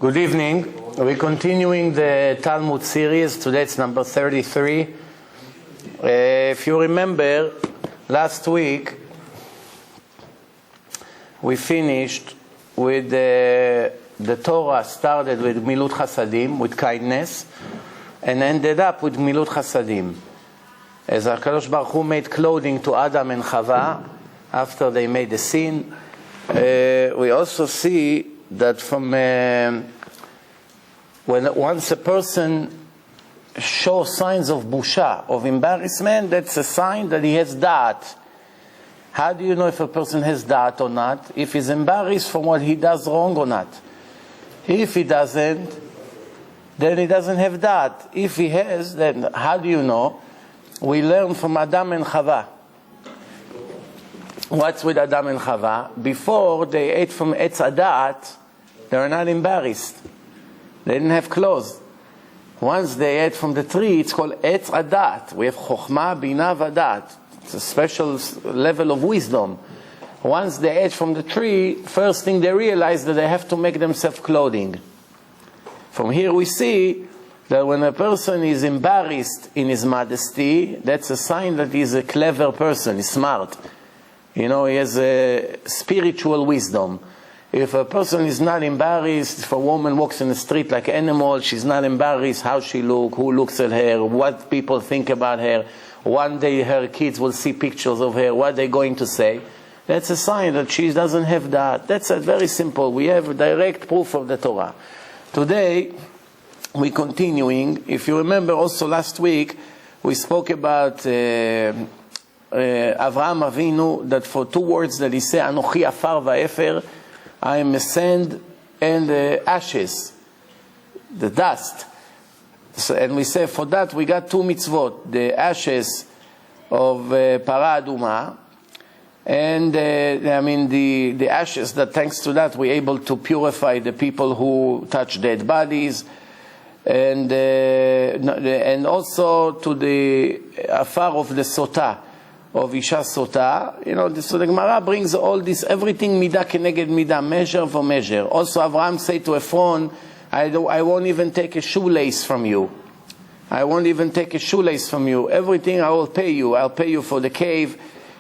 Good evening. We're continuing the Talmud series. Today it's number 33. If you remember, last week we finished with the Torah started with Milut Chasadim, with kindness, and ended up with Milut Chasadim. As HaKadosh Baruch Hu made clothing to Adam and Chava after they made the sin, we also see that from once a person shows signs of busha, of embarrassment, that's a sign that he has da'at. How do you know if a person has da'at or not? If he's embarrassed from what he does wrong or not. If he doesn't, then he doesn't have da'at. If he has, then how do you know? We learn from Adam and Chava. What's with Adam and Chava? Before they ate from Etz Adat, they were not embarrassed. They didn't have clothes. Once they ate from the tree, it's called Etz Adat. We have Chokhmah, Bina, Vadat. It's a special level of wisdom. Once they ate from the tree, first thing they realized that they have to make themselves clothing. From here we see that when a person is embarrassed in his modesty, that's a sign that he's a clever person, he's smart. You know, he has a spiritual wisdom. If a person is not embarrassed, if a woman walks in the street like an animal, she's not embarrassed how she looks, who looks at her, what people think about her. One day her kids will see pictures of her, what they're going to say. That's a sign that she doesn't have that. That's very simple. We have direct proof of the Torah. Today, we're continuing. If you remember also last week, we spoke about Avraham Avinu, that for two words that he said, Anochi afar va'efer, I am a sand and ashes, the dust. So, and we say for that we got two mitzvot, the ashes of Para Aduma, and the ashes that thanks to that we're able to purify the people who touch dead bodies, and also to the afar of the sota, of Isha Sota. You know, so the Gemara brings all this, everything midah keneged midah, measure for measure. Also Avraham said to Ephron, I won't even take a shoelace from you. I won't even take a shoelace from you. Everything I will pay you. I'll pay you for the cave,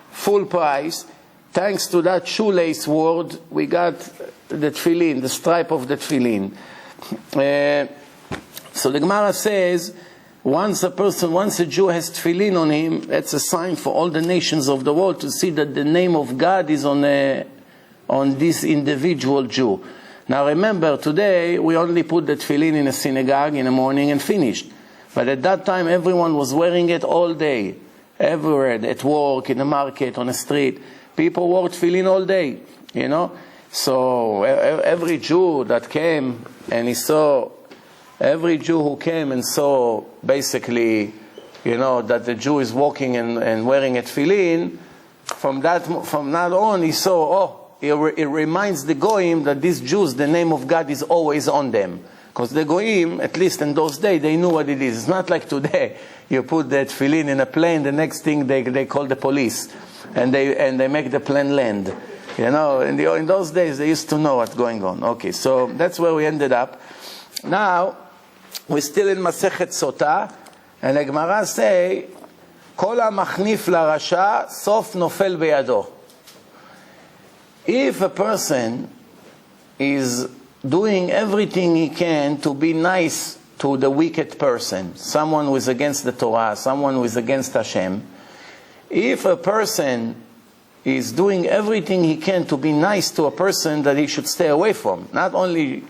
full price. Thanks to that shoelace word, we got the tefillin, the stripe of the tefillin. So the Gemara says, once a Jew has tefillin on him, that's a sign for all the nations of the world to see that the name of God is on this individual Jew. Now remember, today we only put the tefillin in a synagogue in the morning and finished. But at that time everyone was wearing it all day. Everywhere, at work, in the market, on the street. People wore tefillin all day, you know. So every Jew that came and he saw, every Jew who came and saw basically, you know, that the Jew is walking and wearing a tefillin, from that on he saw, it reminds the Goyim that these Jews, the name of God is always on them. Because the Goyim, at least in those days, they knew what it is. It's not like today, you put that tefillin in a plane, the next thing they call the police, and they make the plane land. You know, in those days they used to know what's going on. Okay, so that's where we ended up. Now, we're still in Masechet Sota, and the Gemara say, Kol ha'machnif la'rasha, sof nofel beyado. If a person is doing everything he can to be nice to the wicked person, someone who is against the Torah, someone who is against Hashem, if a person is doing everything he can to be nice to a person that he should stay away from, not only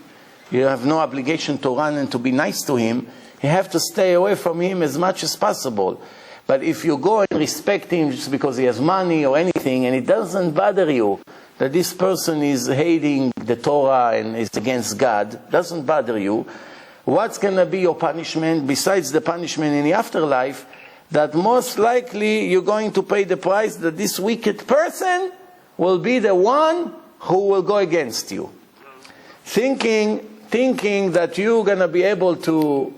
you have no obligation to run and to be nice to him, you have to stay away from him as much as possible. But if you go and respect him just because he has money or anything, and it doesn't bother you that this person is hating the Torah and is against God, doesn't bother you, what's going to be your punishment besides the punishment in the afterlife? That most likely you're going to pay the price that this wicked person will be the one who will go against you. Thinking that you're going to be able to,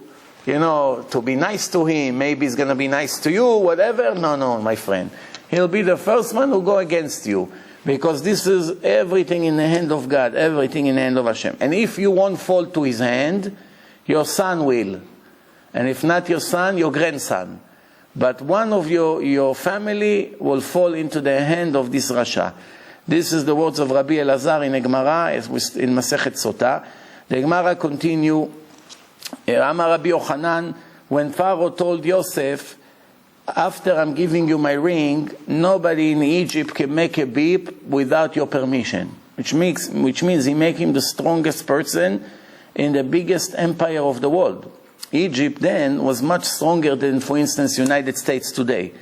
you know, to be nice to him, maybe he's going to be nice to you, whatever. No, my friend. He'll be the first one who go against you. Because this is everything in the hand of God, everything in the hand of Hashem. And if you won't fall to his hand, your son will. And if not your son, your grandson. But one of your family will fall into the hand of this Rasha. This is the words of Rabbi Elazar in the Gemara, in Masechet Sotah. The Gemara continue, Amar Rabbi Yochanan, when Pharaoh told Yosef, after I'm giving you my ring, nobody in Egypt can make a beep without your permission. Which means he made him the strongest person in the biggest empire of the world. Egypt then was much stronger than, for instance, United States today.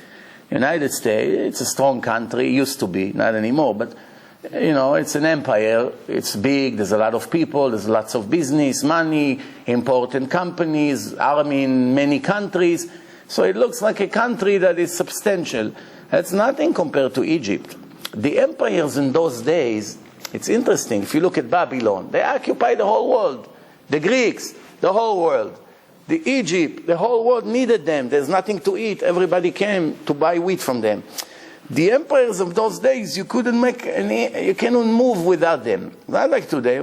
United States, it's a strong country, used to be, not anymore, but it's an empire, it's big, there's a lot of people, there's lots of business, money, important companies, army in many countries. So it looks like a country that is substantial. That's nothing compared to Egypt. The empires in those days, it's interesting. If you look at Babylon, they occupied the whole world. The Greeks, the whole world. The Egypt, the whole world needed them. There's nothing to eat. Everybody came to buy wheat from them. The empires of those days, you cannot move without them. Not like today.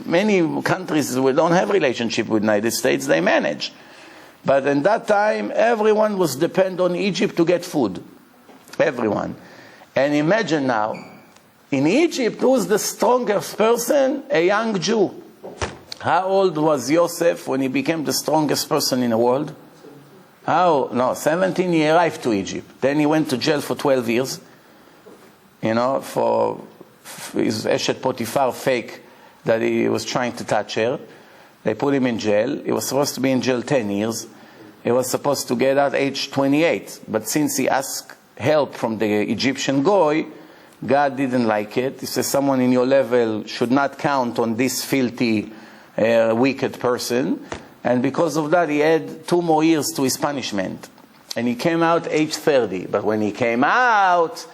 Many countries we don't have relationship with the United States, they manage. But in that time, everyone was dependent on Egypt to get food. Everyone. And imagine now, in Egypt, who's the strongest person? A young Jew. How old was Yosef when he became the strongest person in the world? 17 he arrived to Egypt. Then he went to jail for 12 years. For his Eshet Potiphar fake that he was trying to touch her. They put him in jail. He was supposed to be in jail 10 years. He was supposed to get out age 28. But since he asked help from the Egyptian goy, God didn't like it. He says someone in your level should not count on this filthy, wicked person. And because of that, he had 2 more years to his punishment. And he came out age 30. But when he came out,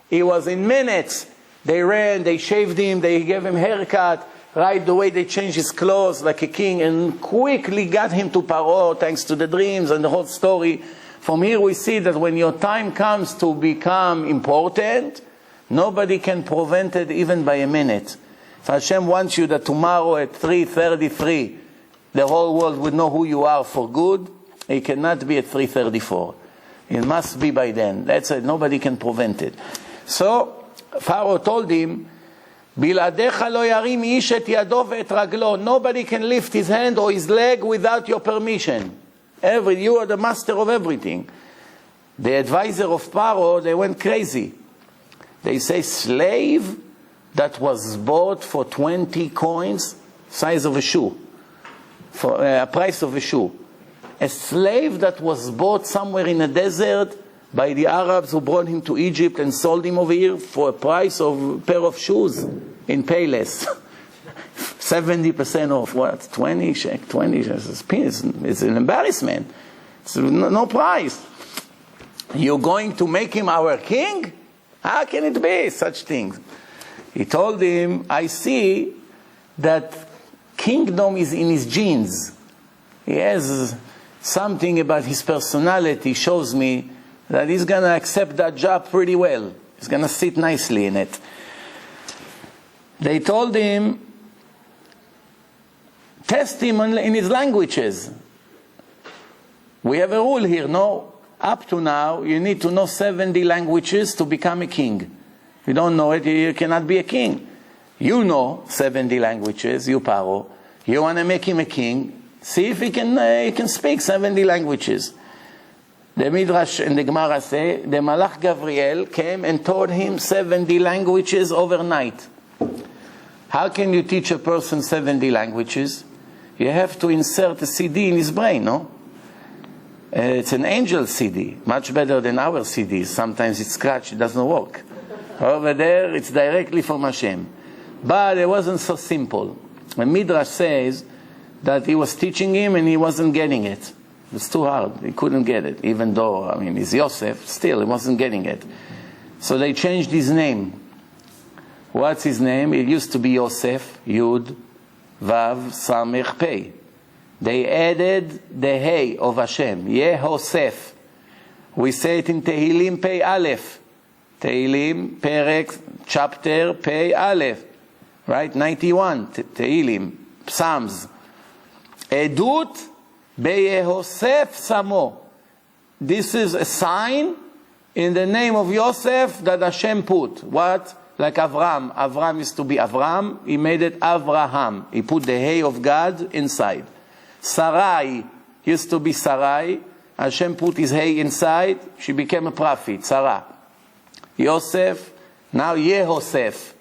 he was in minutes. They ran, they shaved him, they gave him haircut. Right away they changed his clothes like a king and quickly got him to Paro thanks to the dreams and the whole story. From here we see that when your time comes to become important, nobody can prevent it even by a minute. If Hashem wants you that tomorrow at 3:33 the whole world would know who you are for good, it cannot be at 3:34. It must be by then. That's it. Nobody can prevent it. So Pharaoh told him, Biladecha lo yarim ish et yado ve'et raglo. Nobody can lift his hand or his leg without your permission. You are the master of everything. The advisor of Pharaoh, they went crazy. They say slave that was bought for 20 coins, size of a shoe, for a price of a shoe. A slave that was bought somewhere in the desert by the Arabs who brought him to Egypt and sold him over here for a price of a pair of shoes in Payless. 70% off, what? 20 shekel, 20 it's an embarrassment. It's no price. You're going to make him our king? How can it be such things? He told him, I see that kingdom is in his genes. He has something about his personality shows me that he's going to accept that job pretty well. He's going to sit nicely in it. They told him, test him in his languages. We have a rule here, no? Up to now, you need to know 70 languages to become a king. If you don't know it, you cannot be a king. You know 70 languages, you Paro. You want to make him a king, see if he can speak 70 languages. The Midrash and the Gemara say, the Malach Gabriel came and taught him 70 languages overnight. How can you teach a person 70 languages? You have to insert a CD in his brain, no? It's an angel CD, much better than our CDs. Sometimes it's scratched, it doesn't work. Over there, it's directly from Hashem. But it wasn't so simple. The Midrash says that he was teaching him and he wasn't getting it. It's too hard. He couldn't get it. Even though, he's Yosef, still he wasn't getting it. So they changed his name. What's his name? It used to be Yosef, Yud, Vav, Samech, Pei. They added the Hey of Hashem, Yehosef. We say it in Tehillim Pei Aleph. Tehillim, Perek chapter Pei Aleph, right? 91, Tehillim, Psalms. Edut BeYosef Samo. This is a sign in the name of Yosef that Hashem put. What? Like Avram. Avram used to be Avram. He made it Avraham. He put the hay of God inside. Sarai used to be Sarai. Hashem put his hay inside. She became a prophet, Sarah. Yosef, now Yehosef,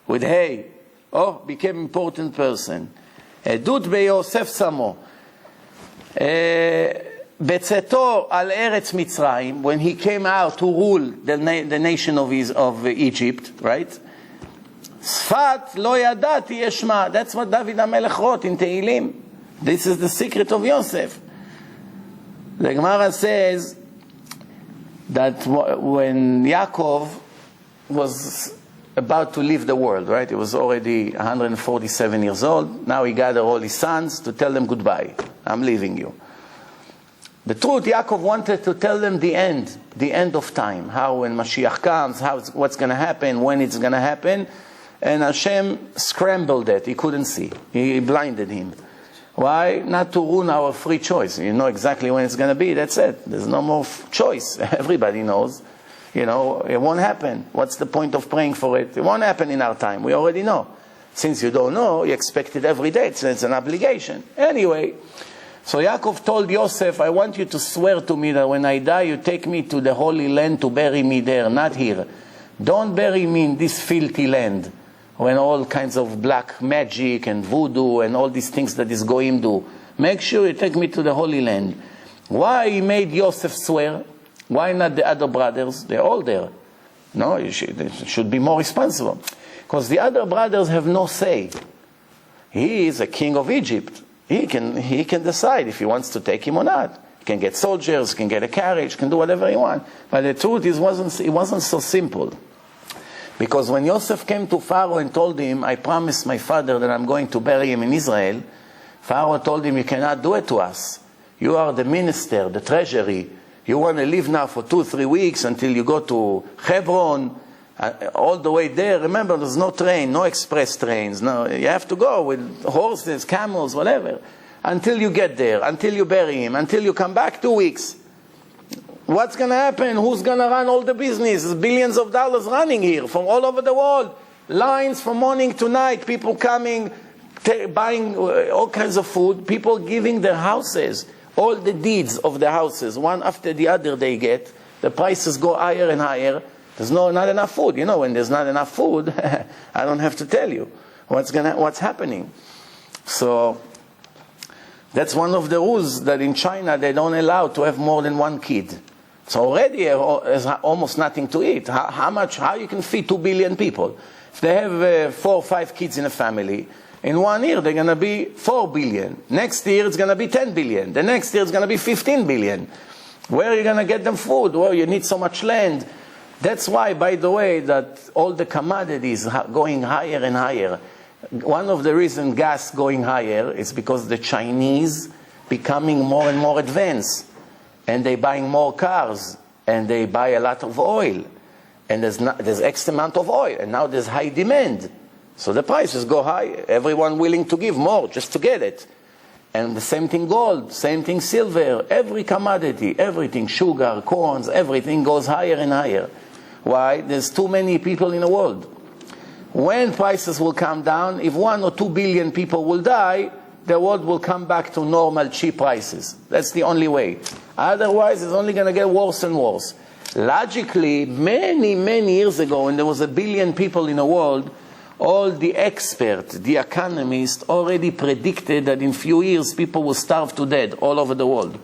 with hay. Oh, became an important person. Edut BeYosef Samo. Betzeto al Eretz Mitzrayim, when he came out to rule the nation of Egypt, right? Sfat lo yadati yeshma. That's what David HaMelech wrote in Tehillim. This is the secret of Yosef. The Gemara says that when Yaakov was about to leave the world, right? He was already 147 years old. Now he gathered all his sons to tell them goodbye. I'm leaving you. The truth, Yaakov wanted to tell them the end of time. How when Mashiach comes, what's going to happen, when it's going to happen. And Hashem scrambled it. He couldn't see. He blinded him. Why? Not to ruin our free choice. You know exactly when it's going to be. That's it. There's no more choice. Everybody knows. You know, it won't happen. What's the point of praying for it? It won't happen in our time. We already know. Since you don't know, you expect it every day. So it's an obligation. Anyway, so Yaakov told Yosef, I want you to swear to me that when I die, you take me to the Holy Land to bury me there, not here. Don't bury me in this filthy land, when all kinds of black magic and voodoo and all these things that these goyim do. Make sure you take me to the Holy Land. Why he made Yosef swear? Why not the other brothers? They're all there. No, they should be more responsible. Because the other brothers have no say. He is a king of Egypt. He can decide if he wants to take him or not. He can get soldiers, can get a carriage, can do whatever he wants. But the truth is, it wasn't so simple. Because when Yosef came to Pharaoh and told him, I promised my father that I'm going to bury him in Israel, Pharaoh told him, you cannot do it to us. You are the minister, the treasury. You want to live now for 2-3 weeks until you go to Hebron, all the way there. Remember, there's no train, no express trains. No, you have to go with horses, camels, whatever, until you get there, until you bury him, until you come back 2 weeks. What's going to happen? Who's going to run all the business? There's billions of dollars running here from all over the world. Lines from morning to night, people coming, buying all kinds of food, people giving their houses, all the deeds of the houses, one after the other they get. The prices go higher and higher. There's not enough food. You know, when there's not enough food, I don't have to tell you what's happening. So that's one of the rules that in China they don't allow to have more than one kid. So already there's almost nothing to eat. How you can feed 2 billion people? If they have 4 or 5 kids in a family, in 1 year they're going to be 4 billion. Next year it's going to be 10 billion. The next year it's going to be 15 billion. Where are you going to get them food? Well, you need so much land. That's why, by the way, that all the commodities are going higher and higher. One of the reasons gas going higher is because the Chinese becoming more and more advanced. And they buying more cars. And they buy a lot of oil. And there's X amount of oil. And now there's high demand. So the prices go high. Everyone willing to give more just to get it. And the same thing gold, same thing silver. Every commodity, everything, sugar, corns, everything goes higher and higher. Why? There's too many people in the world. When prices will come down, if 1 or 2 billion people will die, the world will come back to normal cheap prices. That's the only way. Otherwise, it's only going to get worse and worse. Logically, many, many years ago, when there was 1 billion people in the world, all the experts, the economists, already predicted that in few years people will starve to death all over the world.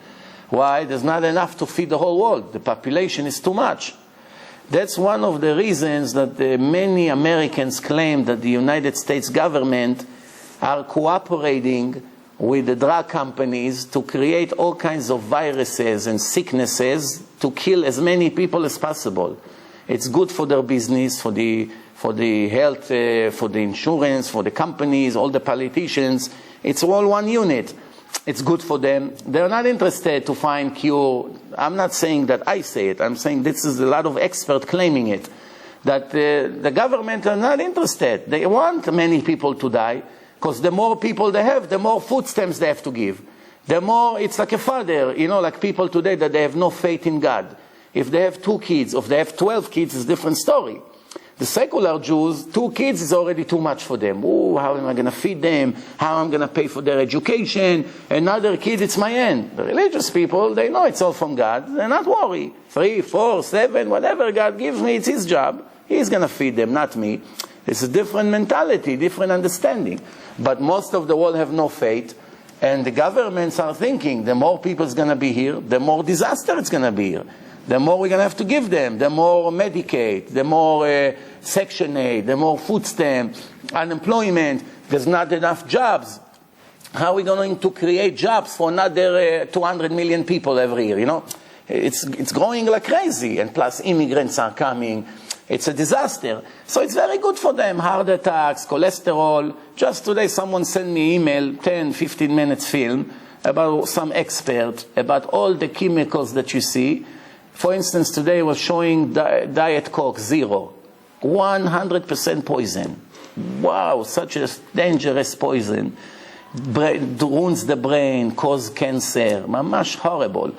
Why? There's not enough to feed the whole world. The population is too much. That's one of the reasons that many Americans claim that the United States government are cooperating with the drug companies to create all kinds of viruses and sicknesses to kill as many people as possible. It's good for their business, for the health, for the insurance, for the companies, all the politicians. It's all one unit. It's good for them. They're not interested to find cure. I'm not saying that I say it. I'm saying this is a lot of experts claiming it. that the government are not interested. They want many people to die, because the more people they have, the more food stamps they have to give. The more, it's like a father, like people today that they have no faith in God. If they have 2 kids, or if they have 12 kids, it's a different story. The secular Jews, 2 kids is already too much for them. Oh, how am I going to feed them? How am I going to pay for their education? Another kid, it's my end. The religious people, they know it's all from God. They're not worried. 3, 4, 7, whatever God gives me, it's His job. He's going to feed them, not me. It's a different mentality, different understanding. But most of the world have no faith. And the governments are thinking, the more people is going to be here, the more disaster it's going to be here. The more we're going to have to give them, the more Medicaid, the more Section 8, the more food stamps, unemployment, there's not enough jobs. How are we going to create jobs for another 200 million people every year, It's growing like crazy, and plus immigrants are coming. It's a disaster. So it's very good for them. Heart attacks, cholesterol. Just today someone sent me an email, 10, 15 minutes film, about some expert, about all the chemicals that you see. For instance, today was showing Diet Coke, 0. 100% poison. Wow, such a dangerous poison. Ruins the brain, cause cancer. Mamash horrible.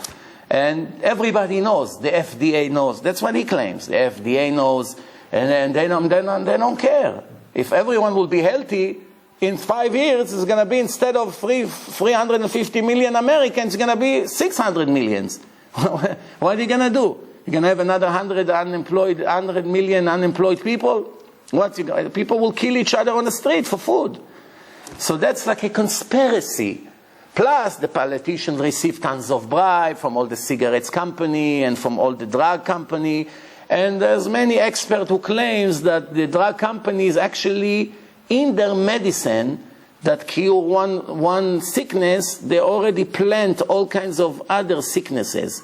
And everybody knows, the FDA knows. That's what he claims. The FDA knows, and they don't care. If everyone will be healthy, in 5 years, it's going to be, instead of 350 million Americans, it's going to be 600 millions. What are you going to do? You're going to have another 100 million unemployed people? People will kill each other on the street for food. So that's like a conspiracy. Plus, the politicians receive tons of bribe from all the cigarettes company and from all the drug company. And there's many experts who claims that the drug companies actually, in their medicine, that cure one sickness, they already plant all kinds of other sicknesses.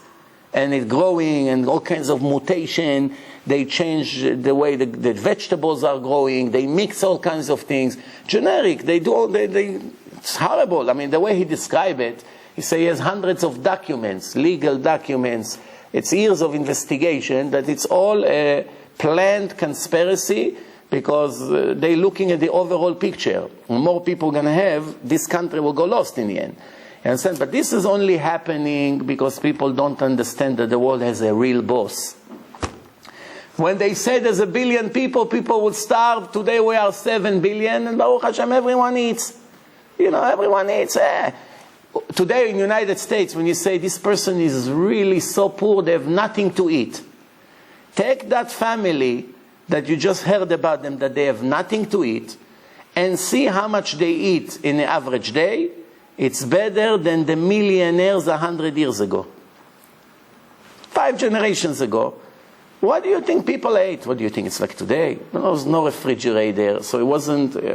And it's growing, and all kinds of mutation. They change the way the vegetables are growing. They mix all kinds of things. Generic, it's horrible. I mean, the way he described it, he says he has hundreds of documents, legal documents. It's years of investigation, that it's all a planned conspiracy, because they're looking at the overall picture. The more people are going to have, this country will go lost in the end. You understand? But this is only happening because people don't understand that the world has a real boss. When they say there's 1 billion people, people will starve. Today we are 7 billion, and Baruch Hashem, everyone eats. Everyone eats. Today in the United States, when you say this person is really so poor, they have nothing to eat. Take that family that you just heard about them, that they have nothing to eat, and see how much they eat in an average day. It's better than the millionaires 100 years ago. 5 generations ago. What do you think people ate? What do you think it's like today? There was no refrigerator, so it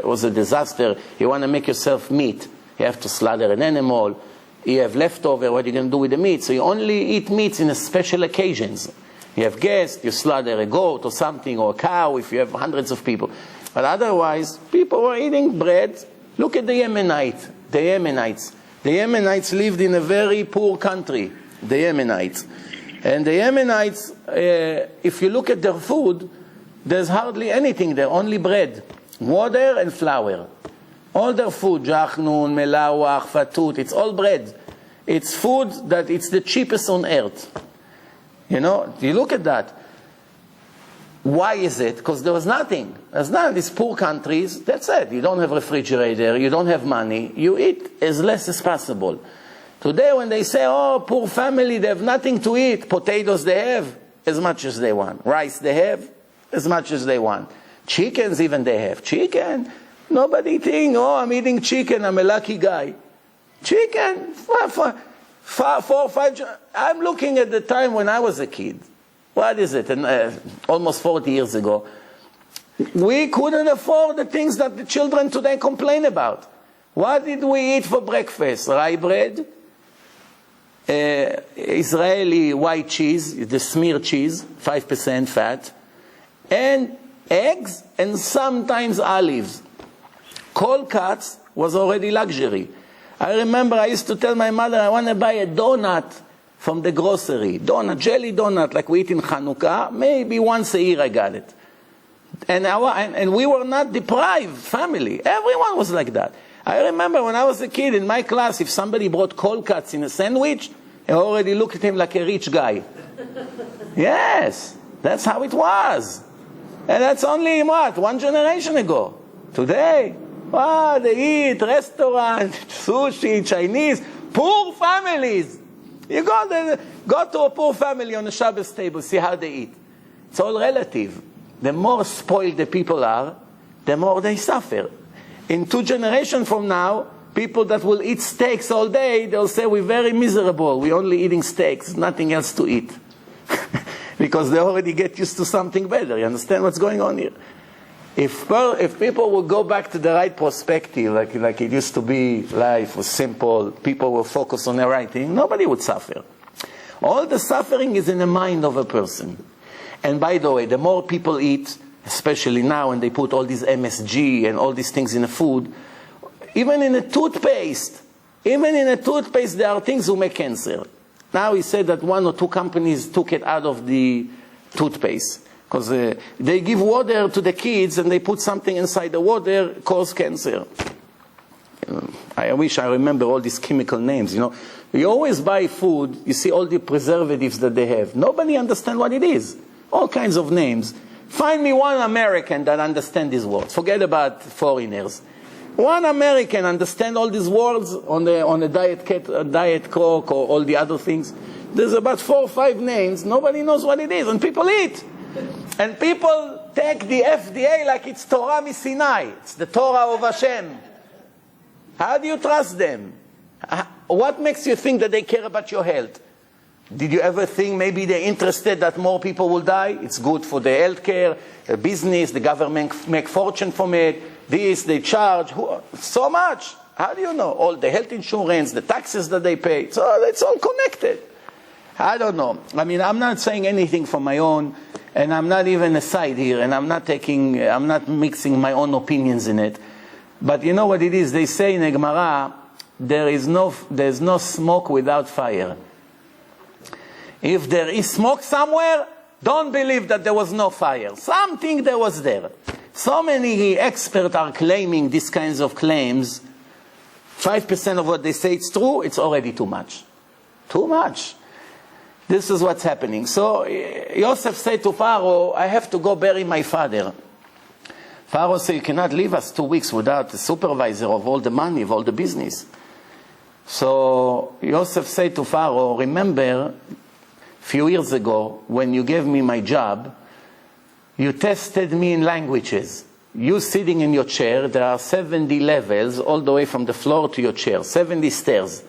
was a disaster. You want to make yourself meat. You have to slaughter an animal. You have leftover, what are you going to do with the meat? So you only eat meats in special occasions. You have guests, you slaughter a goat or something, or a cow if you have hundreds of people. But otherwise, people were eating bread. Look at the Yemenites. The Yemenites lived in a very poor country, the Yemenites. And the Yemenites, if you look at their food, there's hardly anything there, only bread, water and flour. All their food, jachnun, melawach, fatut, it's all bread. It's food that it's the cheapest on earth. You look at that. Why is it? Because there was nothing. There's none. These poor countries, that's it. You don't have refrigerator, you don't have money, you eat as less as possible. Today when they say, oh, poor family, they have nothing to eat, potatoes they have as much as they want. Rice they have as much as they want. Chickens even they have. Chicken, nobody think, oh, I'm eating chicken, I'm a lucky guy. Chicken, 4 or 5, I'm looking at the time when I was a kid. What is it? Almost 40 years ago. We couldn't afford the things that the children today complain about. What did we eat for breakfast? Rye bread, Israeli white cheese, the smear cheese, 5% fat, and eggs, and sometimes olives. Cold cuts was already luxury. I remember I used to tell my mother, I want to buy a donut from the grocery. Donut, jelly donut, like we eat in Hanukkah. Maybe once a year I got it. And we were not deprived family. Everyone was like that. I remember when I was a kid in my class, if somebody brought cold cuts in a sandwich, I already looked at him like a rich guy. Yes, that's how it was. And that's only, one generation ago. Today, they eat, restaurant, sushi, Chinese, poor families. You go to a poor family on a Shabbos table, see how they eat. It's all relative. The more spoiled the people are, the more they suffer. In 2 generations from now, people that will eat steaks all day, they'll say, we're very miserable. We're only eating steaks, nothing else to eat. Because they already get used to something better. You understand what's going on here? If people will go back to the right perspective, like it used to be, life was simple, people will focus on the right thing, nobody would suffer. All the suffering is in the mind of a person. And by the way, the more people eat, especially now when they put all these MSG and all these things in the food, even in a toothpaste, there are things that make cancer. Now he said that 1 or 2 companies took it out of the toothpaste. Because they give water to the kids and they put something inside the water, cause cancer. I wish I remember all these chemical names, You always buy food, you see all the preservatives that they have. Nobody understands what it is. All kinds of names. Find me one American that understands these words. Forget about foreigners. One American understand all these words on a diet Coke or all the other things. There's about 4 or 5 names. Nobody knows what it is, and people eat. And people take the FDA like it's Torah Sinai. It's the Torah of Hashem. How do you trust them? What makes you think that they care about your health? Did you ever think maybe they're interested that more people will die? It's good for the healthcare, the business, the government make fortune from it. This, they charge so much. How do you know? All the health insurance, the taxes that they pay. So it's all connected. I don't know. I mean, I'm not saying anything from my own, and I'm not even aside here, and I'm not mixing my own opinions in it. But you know what it is? They say in the Gemara, there's no smoke without fire. If there is smoke somewhere, don't believe that there was no fire. Something there was there. So many experts are claiming these kinds of claims. 5% of what they say it's true, it's already too much. Too much. This is what's happening. So Yosef said to Pharaoh, I have to go bury my father. Pharaoh said, you cannot leave us 2 weeks without the supervisor of all the money, of all the business. So Yosef said to Pharaoh, remember, a few years ago, when you gave me my job, you tested me in languages. You sitting in your chair, there are 70 levels all the way from the floor to your chair, 70 stairs.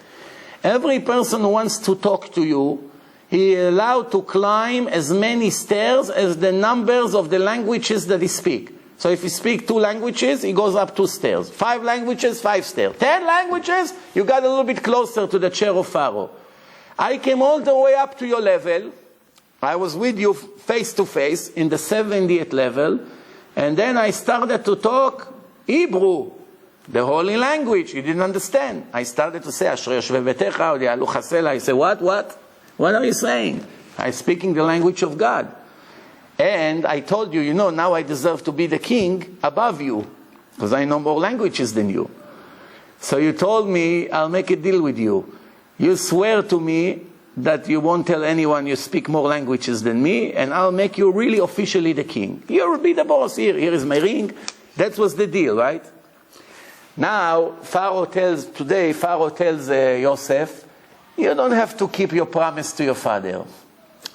Every person who wants to talk to you, he is allowed to climb as many stairs as the numbers of the languages that he speaks. So if he speaks 2 languages, he goes up 2 stairs. 5 languages, 5 stairs. 10 languages, you got a little bit closer to the chair of Pharaoh. I came all the way up to your level. I was with you face to face in the 70th level. And then I started to talk Hebrew, the holy language. You didn't understand. I started to say, Asher Yoshvei Betecha, Odialu Chasela. I said, what? What are you saying? I'm speaking the language of God. And I told you, now I deserve to be the king above you, because I know more languages than you. So you told me, I'll make a deal with you. You swear to me that you won't tell anyone you speak more languages than me, and I'll make you really officially the king. You'll be the boss here. Here is my ring. That was the deal, right? Now, Pharaoh tells Yosef, you don't have to keep your promise to your father.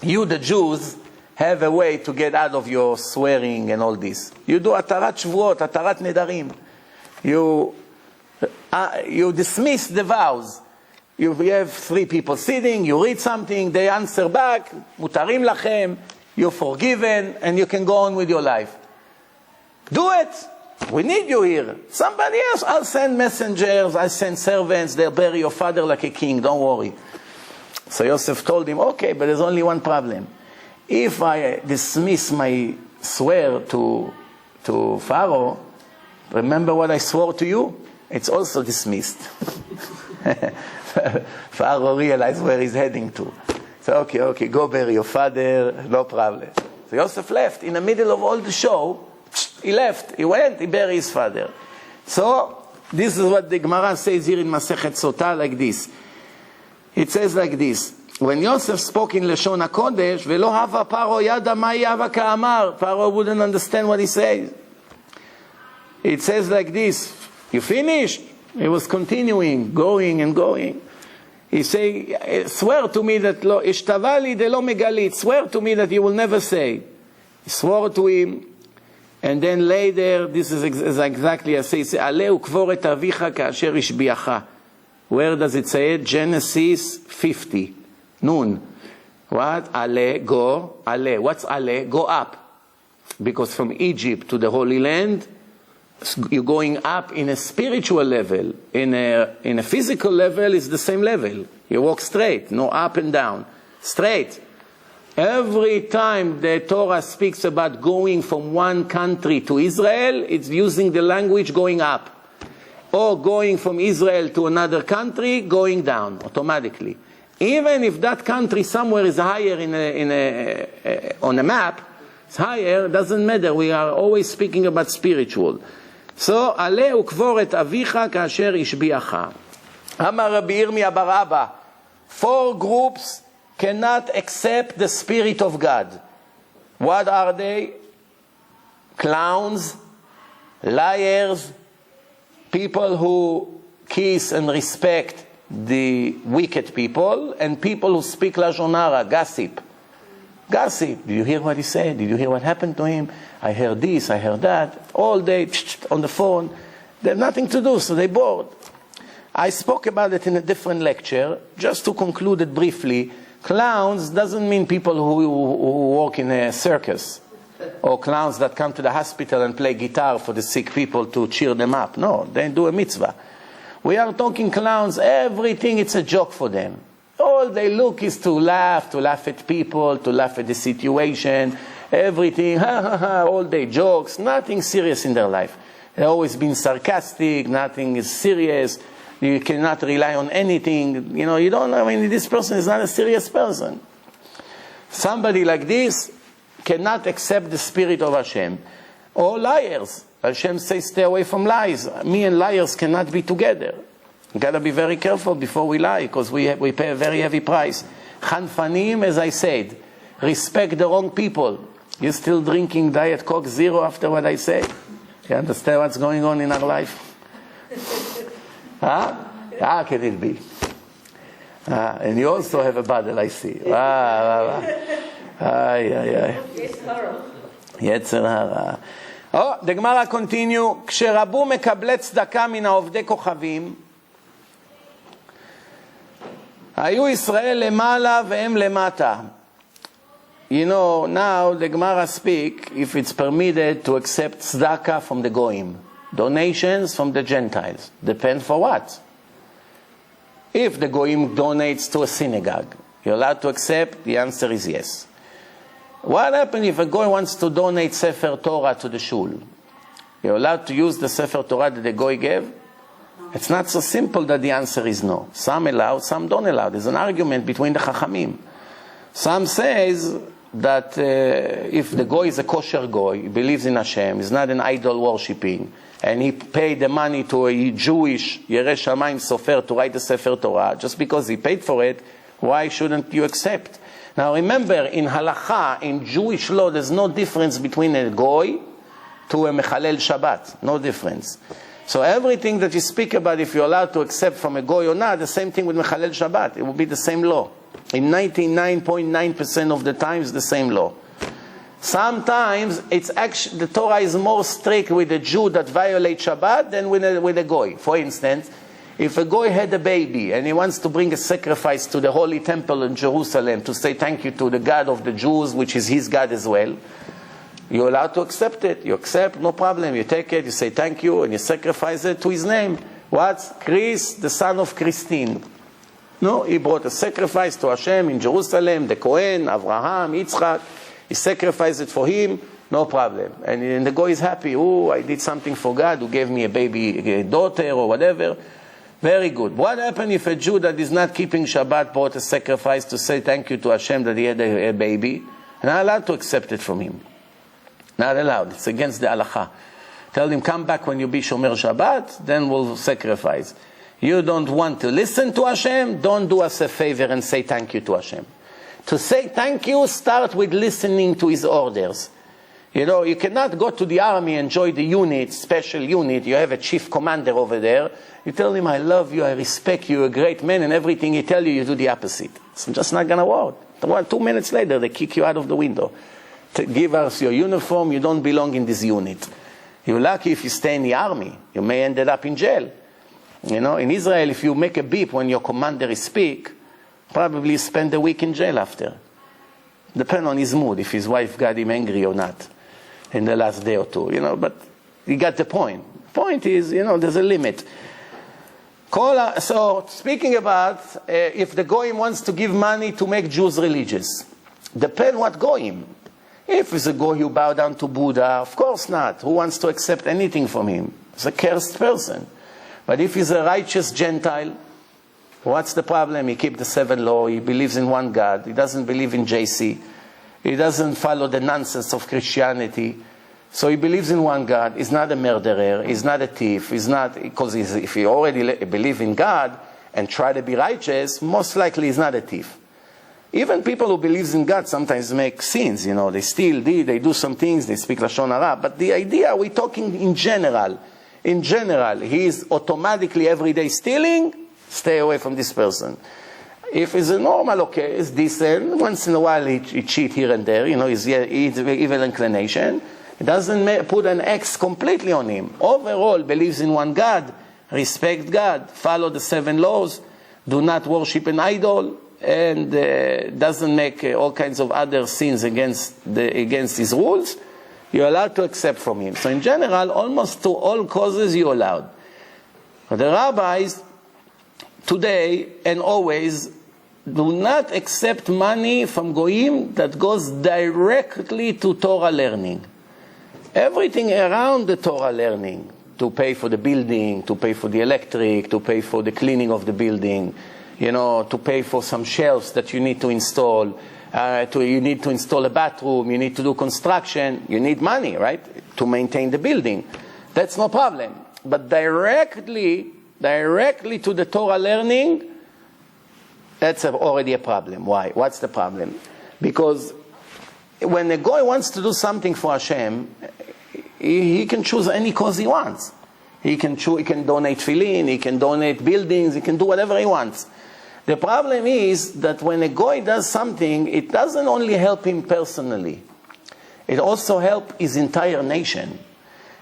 You, the Jews, have a way to get out of your swearing and all this. You do atarat shvuot, atarat nedarim. You dismiss the vows. You have 3 people sitting, you read something, they answer back, mutarim lachem, you're forgiven, and you can go on with your life. Do it. We need you here. Somebody else, I'll send messengers, I'll send servants, they'll bury your father like a king, don't worry. So Yosef told him, okay, but there's only one problem. If I dismiss my swear to Pharaoh, remember what I swore to you? It's also dismissed. Pharaoh realized where he's heading to. So, okay, go bury your father, no problem. So Yosef left. In the middle of all the show, he went, he buried his father. So, this is what the Gemara says here in Masechet Sotah like this. It says like this, when Yosef spoke in Lashon HaKodesh, Velo hava Paro yada mai hava ka'amar, Paro wouldn't understand what he says. It says like this, you finished? He was continuing, going and going. He say, swear to me that lo ishtavali de lo megalit, swear to me that you will never say. He swore to him, and then later, this is exactly as he says, Ale ukvor et avicha ka'asher ishbiacha. Where does it say it? Genesis 50. Nun. What? Ale, go. Ale. What's ale? Go up. Because from Egypt to the Holy Land, you're going up in a spiritual level. In a physical level, it's the same level. You walk straight, no up and down. Straight. Every time the Torah speaks about going from one country to Israel, it's using the language going up. Or going from Israel to another country, going down automatically. Even if that country somewhere is higher on a map, it's higher, doesn't matter. We are always speaking about spiritual. So, Ale ukvor et avicha kasher ishbiacha. Amar Rabbi Yirmiyah bar Abba. 4 groups cannot accept the Spirit of God. What are they? Clowns, liars, people who kiss and respect the wicked people, and people who speak lashon hara, gossip. Gossip. Did you hear what he said? Did you hear what happened to him? I heard this, I heard that. All day on the phone. They have nothing to do, so they're bored. I spoke about it in a different lecture. Just to conclude it briefly, clowns doesn't mean people who work in a circus, or clowns that come to the hospital and play guitar for the sick people to cheer them up. No, they do a mitzvah. We are talking clowns, everything it's a joke for them. All they look is to laugh at people, to laugh at the situation, everything, ha ha ha, all day jokes, nothing serious in their life. They've always been sarcastic, nothing is serious, you cannot rely on anything, you don't, this person is not a serious person. Somebody like this cannot accept the Spirit of Hashem. Or liars. Hashem says stay away from lies. Me and liars cannot be together. You got to be very careful before we lie, because we pay a very heavy price. Chanfanim, as I said, respect the wrong people. You're still drinking Diet Coke Zero after what I say. You understand what's going on in our life? How can it be? And you also have a bottle, I see. יצר הרע. The Gemara continue, כשרבו מקבלי צדקה מן העובדי כוכבים, היו ישראל למעלה והם למטה. Now the Gemara speak if it's permitted to accept tzedakah from the goyim, donations from the Gentiles. Depends for what? If the goyim donates to a synagogue, you're allowed to accept? The answer is yes. What happens if a goy wants to donate Sefer Torah to the shul? You're allowed to use the Sefer Torah that the goy gave? It's not so simple that the answer is no. Some allow, some don't allow. There's an argument between the Chachamim. Some says that if the goy is a kosher goy, he believes in Hashem, he's not an idol worshipping, and he paid the money to a Jewish Yerei Shamayim Sofer to write the Sefer Torah, just because he paid for it, why shouldn't you accept? Now remember, in halacha, in Jewish law, there's no difference between a goy to a mechalel Shabbat. No difference. So everything that you speak about, if you're allowed to accept from a goy or not, the same thing with mechalel Shabbat. It will be the same law. In 99.9% of the times, the same law. Sometimes it's actually the Torah is more strict with a Jew that violates Shabbat than with a goy. For instance, if a goy had a baby and he wants to bring a sacrifice to the Holy Temple in Jerusalem to say thank you to the God of the Jews, which is his God as well, you're allowed to accept it. You accept, no problem. You take it, you say thank you, and you sacrifice it to his name. What? Chris, the son of Christine. No, he brought a sacrifice to Hashem in Jerusalem, the Kohen, Avraham, Yitzchak. He sacrificed it for him, no problem. And the goy is happy. Oh, I did something for God who gave me a baby, a daughter or whatever. Very good. What happened if a Jew that is not keeping Shabbat brought a sacrifice to say thank you to Hashem that he had a baby? And I'm allowed to accept it from him. Not allowed. It's against the halacha. Tell him, come back when you be Shomer Shabbat, then we'll sacrifice. You don't want to listen to Hashem, don't do us a favor and say thank you to Hashem. To say thank you, start with listening to His orders. You know, you cannot go to the army and join the unit, special unit. You have a chief commander over there. You tell him, I love you, I respect you, you're a great man, and everything he tells you, you do the opposite. It's just not going to work. 2 minutes later, they kick you out of the window. Give us your uniform, you don't belong in this unit. You're lucky if you stay in the army. You may end up in jail. You know, in Israel, if you make a beep when your commander is speak, probably spend a week in jail after. Depend on his mood, if his wife got him angry or not in the last day or two. You know, but you got the point. Point is, you know, there's a limit. So, speaking about if the Goyim wants to give money to make Jews religious, depend what Goyim. If it's a Goy who bow down to Buddha, of course not. Who wants to accept anything from him? It's a cursed person. But if he's a righteous Gentile, what's the problem? He keeps the 7 laws, he believes in one God, he doesn't believe in JC, he doesn't follow the nonsense of Christianity. So he believes in one God, he's not a murderer, he's not a thief, he's not, because if he already believes in God and try to be righteous, most likely he's not a thief. Even people who believe in God sometimes make sins, you know, they steal, they do some things, they speak Lashon Hara. But the idea, we're talking in general. In general, he is automatically every day stealing, stay away from this person. If he's a normal, okay, it's decent, once in a while he cheat here and there, you know, he's evil inclination. It doesn't put an X completely on him. Overall, believes in one God, respect God, follow the 7 laws, do not worship an idol, and doesn't make all kinds of other sins against his rules, you're allowed to accept from him. So in general, almost to all causes you're allowed. But the rabbis today and always do not accept money from Goyim that goes directly to Torah learning. Everything around the Torah learning, to pay for the building, to pay for the electric, to pay for the cleaning of the building, you know, to pay for some shelves that you need to install, you need to install a bathroom, you need to do construction, you need money, right, to maintain the building. That's no problem. But directly to the Torah learning, that's already a problem. Why? What's the problem? Because when a guy wants to do something for Hashem, he can choose any cause he wants. He can donate tefillin, he can donate buildings, he can do whatever he wants. The problem is that when a guy does something, it doesn't only help him personally. It also helps his entire nation.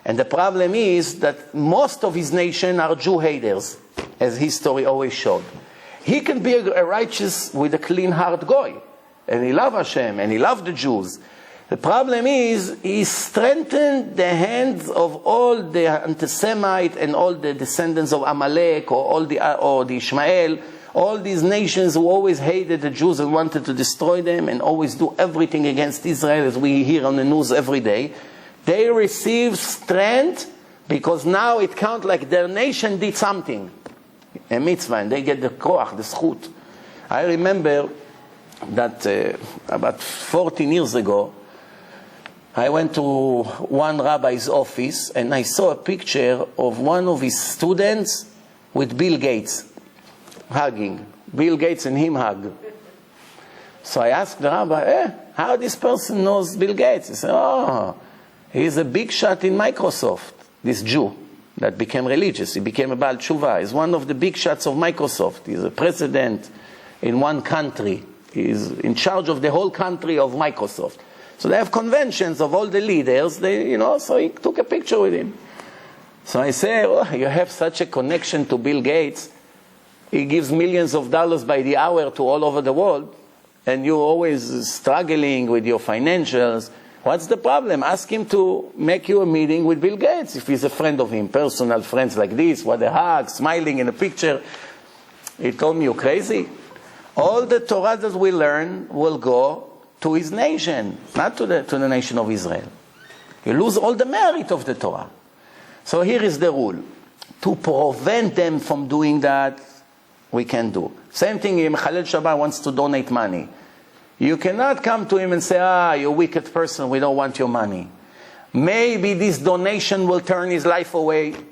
And the problem is that most of his nation are Jew haters, as history always showed. He can be a righteous with a clean heart guy, and he loves Hashem, and he loves the Jews. The problem is, he strengthened the hands of all the anti-Semite and all the descendants of Amalek, or the Ishmael, all these nations who always hated the Jews and wanted to destroy them and always do everything against Israel, as we hear on the news every day. They receive strength because now it counts like their nation did something, a mitzvah, and they get the koach, the zchut. I remember that about 14 years ago, I went to one rabbi's office and I saw a picture of one of his students with Bill Gates hugging. Bill Gates and him hug. So I asked the rabbi, how this person knows Bill Gates? He said, oh, he's a big shot in Microsoft, this Jew that became religious. He became a Baal Tshuva. He's one of the big shots of Microsoft. He's a president in one country. He's in charge of the whole country of Microsoft. So they have conventions of all the leaders, so he took a picture with him. So I say, oh, you have such a connection to Bill Gates. He gives millions of dollars by the hour to all over the world, and you're always struggling with your financials. What's the problem? Ask him to make you a meeting with Bill Gates, if he's a friend of him, personal friends like this, what a hug, smiling in a picture. He told me, you're crazy. All the Torah that we learn will go to his nation, not to the nation of Israel. You lose all the merit of the Torah. So here is the rule. To prevent them from doing that, we can do. Same thing, if Chalel Shabbat wants to donate money. You cannot come to him and say, you wicked person, we don't want your money. Maybe this donation will turn his life around.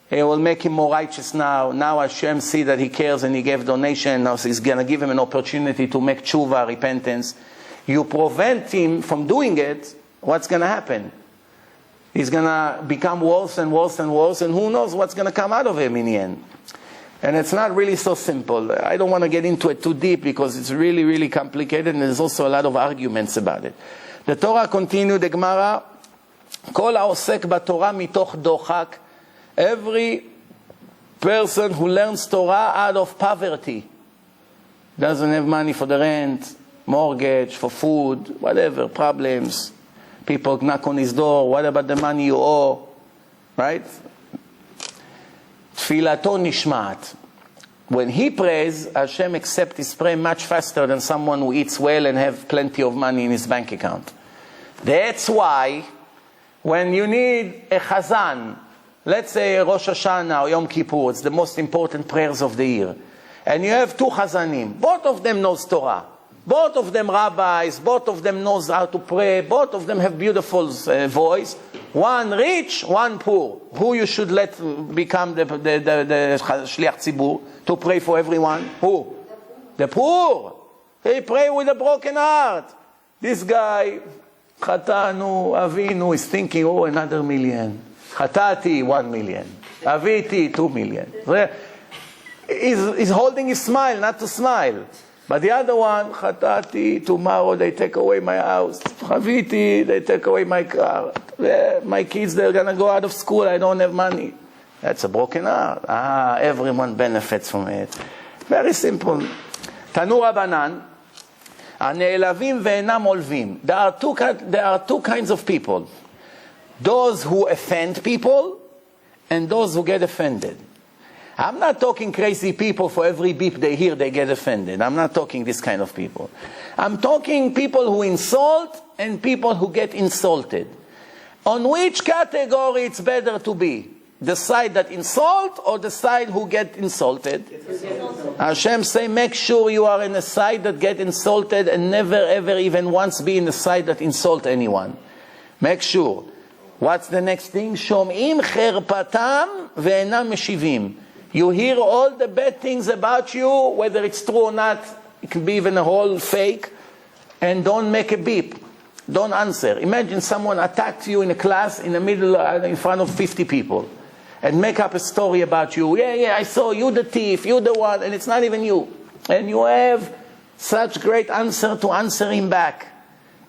It will make him more righteous now. Now Hashem see that he cares and he gave donation. Now he's going to give him an opportunity to make tshuva, repentance. You prevent him from doing it, what's going to happen? He's going to become worse and worse and worse, and who knows what's going to come out of him in the end. And it's not really so simple. I don't want to get into it too deep because it's really, really complicated, and there's also a lot of arguments about it. The Torah continued, the Gemara, Kol ha'osek b'Torah mitoch dochak. Every person who learns Torah out of poverty, doesn't have money for the rent, mortgage, for food, whatever, problems. People knock on his door, what about the money you owe? Right? Tfilato nishmat. When he prays, Hashem accepts his prayer much faster than someone who eats well and have plenty of money in his bank account. That's why when you need a chazan, let's say Rosh Hashanah or Yom Kippur, it's the most important prayers of the year, and you have two chazanim, both of them knows Torah, both of them rabbis, both of them knows how to pray, both of them have beautiful voice, one rich, one poor. Who you should let become the shliach tzibur to pray for everyone? Who? The poor. They pray with a broken heart. This guy, Chatanu, Avinu, is thinking, oh, another million. Chatati, 1 million. Aviti, 2 million. He's holding his smile, not to smile. But the other one, Chatati, tomorrow they take away my house. Aviti, they take away my car. My kids, they're going to go out of school, I don't have money. That's a broken heart. Everyone benefits from it. Very simple. Tanu Rabbanan, הנעלבים ואינם עולבים. There are two kinds of people. Those who offend people and those who get offended. I'm not talking crazy people for every beep they hear they get offended. I'm not talking this kind of people. I'm talking people who insult and people who get insulted. On which category it's better to be? The side that insult or the side who get insulted? Hashem say, make sure you are in the side that get insulted and never ever even once be in the side that insult anyone. Make sure. What's the next thing? Shom'im cherpatam ve'enam meshivim. You hear all the bad things about you, whether it's true or not, it can be even a whole fake, and don't make a beep. Don't answer. Imagine someone attacked you in a class in the middle, in front of 50 people, and make up a story about you. Yeah, I saw you the thief, you the one, and it's not even you. And you have such great answer to answer him back,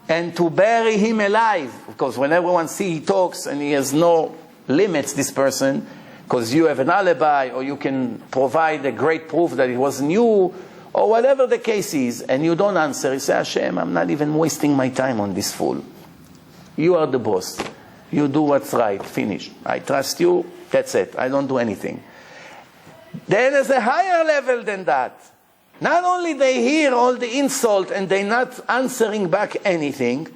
and to bury him alive. Because when everyone sees he talks and he has no limits, this person, because you have an alibi, or you can provide a great proof that it wasn't you, or whatever the case is, and you don't answer, you say, Hashem, I'm not even wasting my time on this fool. You are the boss. You do what's right. Finish. I trust you. That's it. I don't do anything. Then there's a higher level than that. Not only they hear all the insult and they're not answering back anything,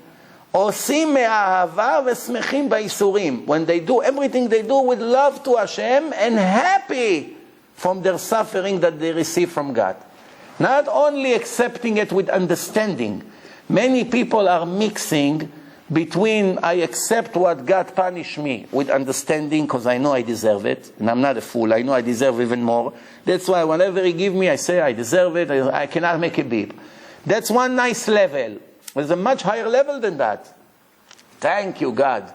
עושים מאהבה ושמחים בייסורים. When they do everything they do with love to Hashem and happy from their suffering that they receive from God. Not only accepting it with understanding. Many people are mixing between I accept what God punished me with understanding because I know I deserve it. And I'm not a fool. I know I deserve even more. That's why whenever He gives me, I say I deserve it. I cannot make a beep. That's one nice level. There's a much higher level than that. Thank you, God.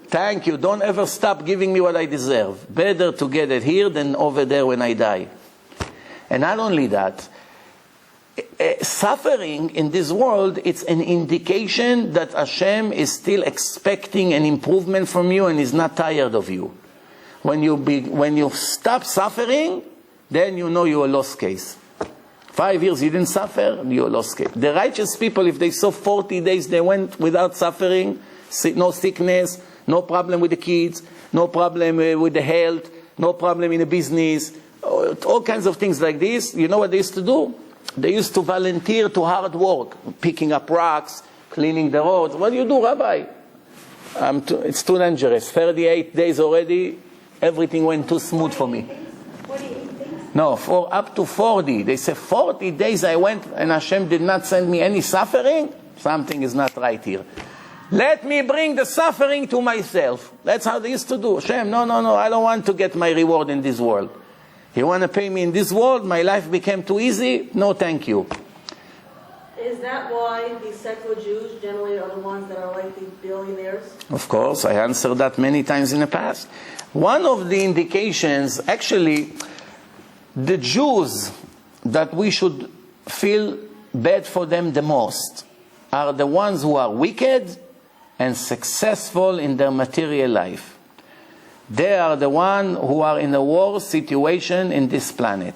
Thank you. Don't ever stop giving me what I deserve. Better to get it here than over there when I die. And not only that, suffering in this world, it's an indication that Hashem is still expecting an improvement from you and is not tired of you. When you stop suffering, then you know you're a lost case. 5 years you didn't suffer, you lost it. The righteous people, if they saw 40 days they went without suffering, no sickness, no problem with the kids, no problem with the health, no problem in the business, all kinds of things like this, you know what they used to do? They used to volunteer to hard work, picking up rocks, cleaning the roads. What do you do, Rabbi? It's too dangerous. 38 days already, everything went too smooth for me. No, for up to 40. They say 40 days I went and Hashem did not send me any suffering. Something is not right here. Let me bring the suffering to myself. That's how they used to do. Hashem, no, I don't want to get my reward in this world. You want to pay me in this world? My life became too easy? No, thank you. Is that why the secular Jews generally are the ones that are like the billionaires? Of course, I answered that many times in the past. One of the indications, actually, the Jews that we should feel bad for them the most are the ones who are wicked and successful in their material life. They are the ones who are in a worse situation in this planet.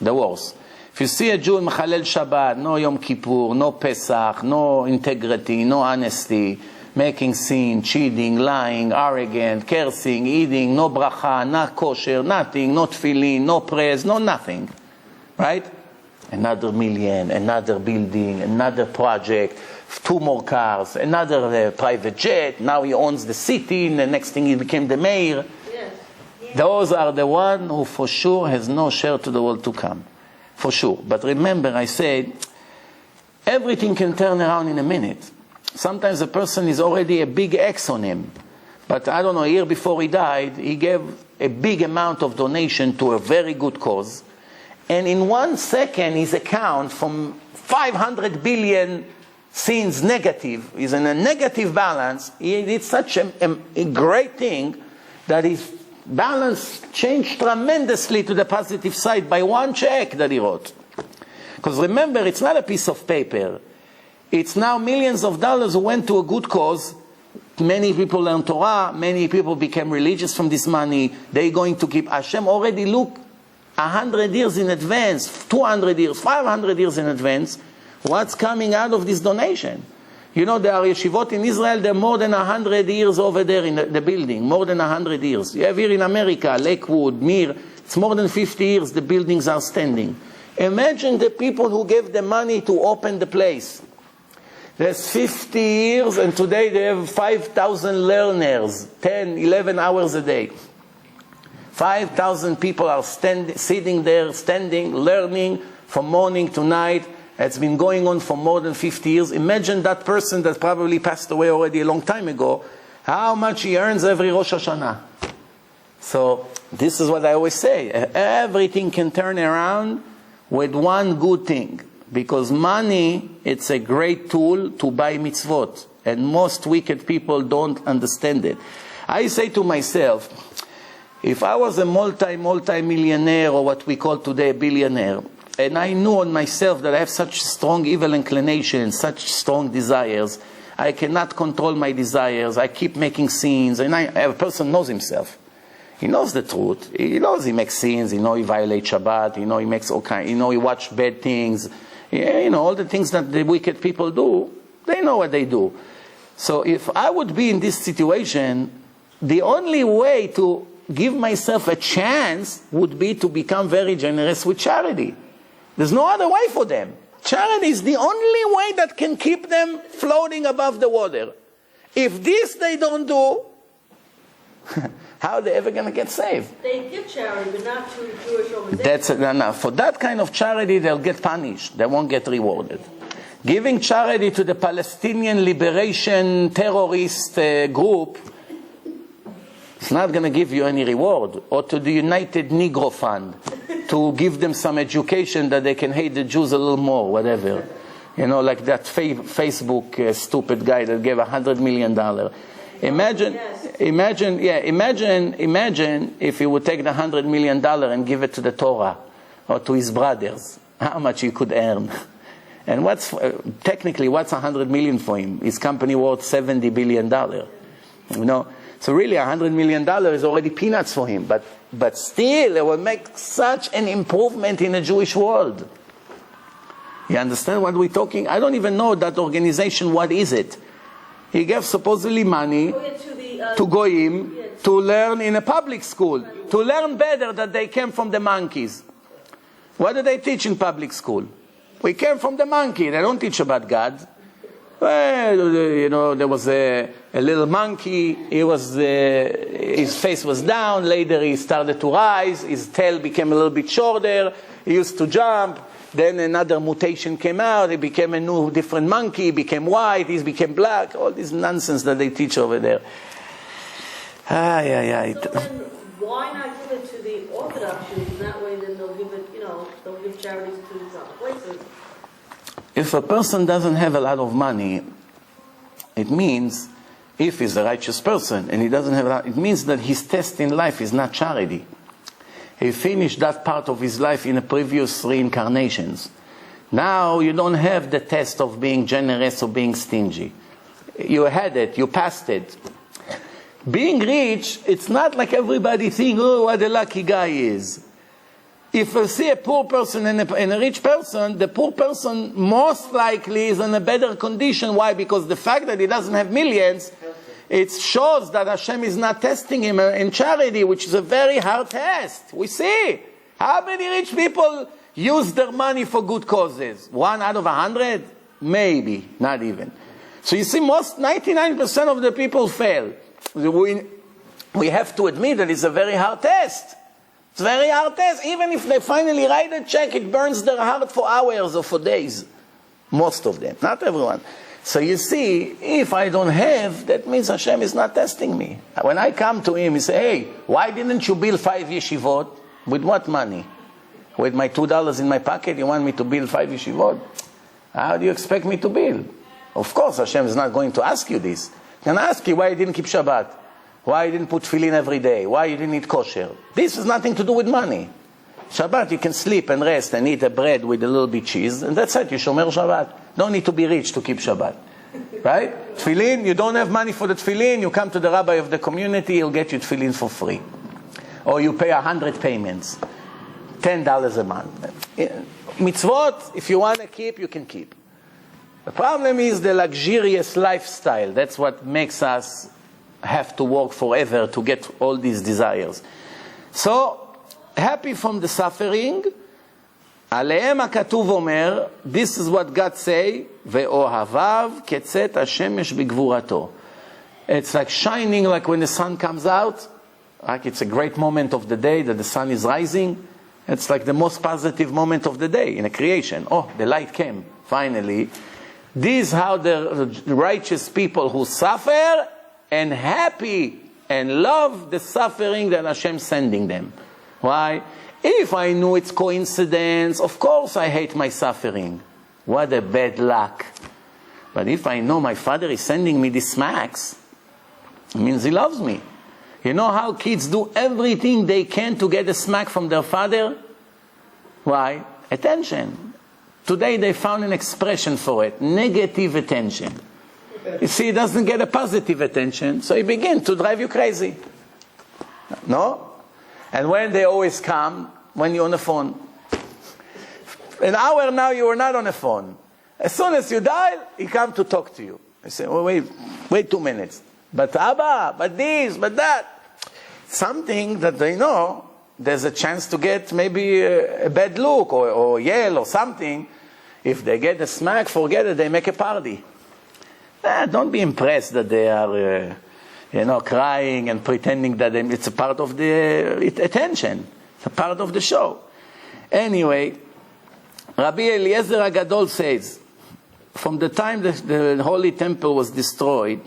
The worst. If you see a Jew in Mechalel Shabbat, no Yom Kippur, no Pesach, no integrity, no honesty, making sin, cheating, lying, arrogant, cursing, eating, no bracha, not kosher, nothing, no tefillin, no prayers, no nothing. Right? Another million, another building, another project, 2 more cars, another private jet, now he owns the city, and the next thing he became the mayor. Yes. Those are the one who for sure has no share to the world to come. For sure. But remember, I said, everything can turn around in a minute. Sometimes a person is already a big X on him. But I don't know, a year before he died, he gave a big amount of donation to a very good cause. And in 1 second, his account from 500 billion seems negative, is in a negative balance. He did such a great thing that his balance changed tremendously to the positive side by 1 check that he wrote. Because remember, it's not a piece of paper. It's now millions of dollars who went to a good cause. Many people learned Torah. Many people became religious from this money. They're going to keep. Hashem already looked 100 years in advance, 200 years, 500 years in advance, what's coming out of this donation. You know, there are yeshivot in Israel, they're more than 100 years over there in the building, more than 100 years. You have here in America, Lakewood, Mir, it's more than 50 years the buildings are standing. Imagine the people who gave the money to open the place. There's 50 years and today they have 5,000 learners, 10, 11 hours a day. 5,000 people are sitting there, standing, learning from morning to night. It's been going on for more than 50 years. Imagine that person that probably passed away already a long time ago, how much he earns every Rosh Hashanah. So this is what I always say. Everything can turn around with one good thing. Because money, it's a great tool to buy mitzvot. And most wicked people don't understand it. I say to myself, if I was a multi-millionaire, or what we call today a billionaire, and I knew on myself that I have such strong evil inclinations, such strong desires, I cannot control my desires, I keep making sins, and a person knows himself. He knows the truth. He knows he makes sins, he knows he violates Shabbat, he knows he makes all kinds, he knows he watches bad things, you know, all the things that the wicked people do, they know what they do. So if I would be in this situation, the only way to give myself a chance would be to become very generous with charity. There's no other way for them. Charity is the only way that can keep them floating above the water. If this they don't do, how are they ever going to get saved? They give charity, but not to Jewish organizations. No. For that kind of charity, they'll get punished. They won't get rewarded. Giving charity to the Palestinian Liberation Terrorist group, it's not going to give you any reward. Or to the United Negro Fund, to give them some education that they can hate the Jews a little more, whatever. You know, like that Facebook stupid guy that gave $100 million. Imagine if he would take the $100 million and give it to the Torah, or to his brothers, how much he could earn. And technically, what's $100 million for him? His company worth $70 billion. You know? So really, $100 million is already peanuts for him. But still, it will make such an improvement in the Jewish world. You understand what we're talking? I don't even know that organization, what is it? He gave supposedly money to Goyim to learn in a public school, to learn better that they came from the monkeys. What do they teach in public school? We came from the monkey. They don't teach about God. Well, there was a little monkey. His face was down. Later he started to rise. His tail became a little bit shorter. He used to jump. Then another mutation came out. He became a new, different monkey. He became white. He became black. All this nonsense that they teach over there. So then, why not give it to the Orthodox Jews? And that way, then they'll give it, they'll give charities to these other places. If a person doesn't have a lot of money, it means, if he's a righteous person and he doesn't have a lot, it means that his test in life is not charity. He finished that part of his life in the previous reincarnations. Now you don't have the test of being generous or being stingy. You had it, you passed it. Being rich, it's not like everybody thinks, oh, what a lucky guy he is. If you see a poor person and a rich person, the poor person most likely is in a better condition. Why? Because the fact that he doesn't have millions, it shows that Hashem is not testing him in charity, which is a very hard test. We see. How many rich people use their money for good causes? 1 out of 100? Maybe, not even. So you see, 99% of the people fail. We have to admit that it's a very hard test. It's a very hard test. Even if they finally write a check, it burns their heart for hours or for days. Most of them, not everyone. So you see, if I don't have, that means Hashem is not testing me. When I come to him, he say, hey, why didn't you build 5 yeshivot? With what money? With my $2 in my pocket, you want me to build 5 yeshivot? How do you expect me to build? Of course, Hashem is not going to ask you this. He's going to ask you why you didn't keep Shabbat. Why you didn't put tefillin every day? Why you didn't eat kosher? This has nothing to do with money. Shabbat, you can sleep and rest and eat a bread with a little bit cheese, and that's it, you shomer Shabbat. Don't need to be rich to keep Shabbat. Right? Tefillin, you don't have money for the tefillin, you come to the rabbi of the community, he'll get you tefillin for free. Or you pay 100 payments, $10 a month. Mitzvot, if you want to keep, you can keep. The problem is the luxurious lifestyle. That's what makes us have to work forever to get all these desires. So, happy from the suffering, עליהם הכתוב אומר, this is what God say, ואוהביו כצאת השמש בגבורתו. It's like shining, like when the sun comes out, like it's a great moment of the day that the sun is rising. It's like the most positive moment of the day in a creation. Oh, the light came, finally. This is how the righteous people who suffer and happy and love the suffering that Hashem sending them. Why? If I knew it's coincidence, of course I hate my suffering. What a bad luck. But if I know my father is sending me these smacks, it means he loves me. You know how kids do everything they can to get a smack from their father? Why? Attention. Today they found an expression for it. Negative attention. You see, he doesn't get a positive attention, so he begins to drive you crazy. No? And when they always come, when you're on the phone. An hour now you are not on the phone. As soon as you dial, he comes to talk to you. I say, oh, wait 2 minutes. But Abba, but this, but that. Something that they know, there's a chance to get maybe a bad look or yell or something. If they get a smack, forget it, they make a party. Don't be impressed that they are, crying and pretending that it's a part of the attention. It's a part of the show. Anyway, Rabbi Eliezer HaGadol says, from the time the Holy Temple was destroyed,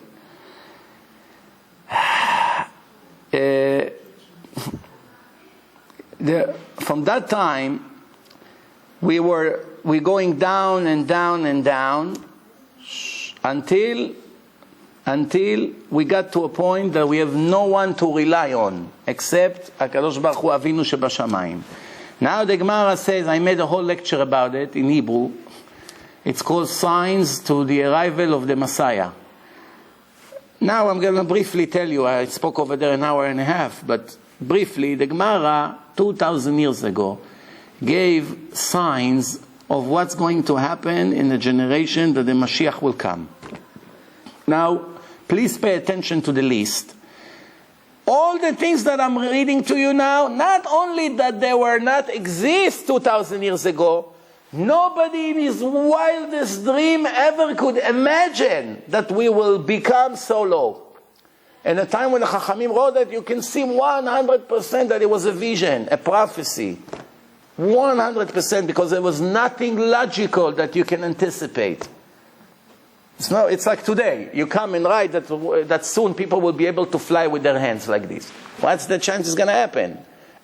from that time, we're going down and down and down until we got to a point that we have no one to rely on except HaKadosh Baruch Hu Avinu Shebashamayim. Now the Gemara says, I made a whole lecture about it in Hebrew. It's called Signs to the Arrival of the Messiah. Now I'm going to briefly tell you, I spoke over there 1.5 hours, but briefly, the Gemara 2,000 years ago gave signs of what's going to happen in the generation that the Mashiach will come. Now, please pay attention to the list. All the things that I'm reading to you now, not only that they were not exist 2,000 years ago, Nobody in his wildest dream ever could imagine that we will become so low. And the time when the Chachamim wrote that, you can see 100% that it was a vision, a prophecy. 100%, because there was nothing logical that you can anticipate. It's like today. You come and write that soon people will be able to fly with their hands like this. What's the chance it's going to happen?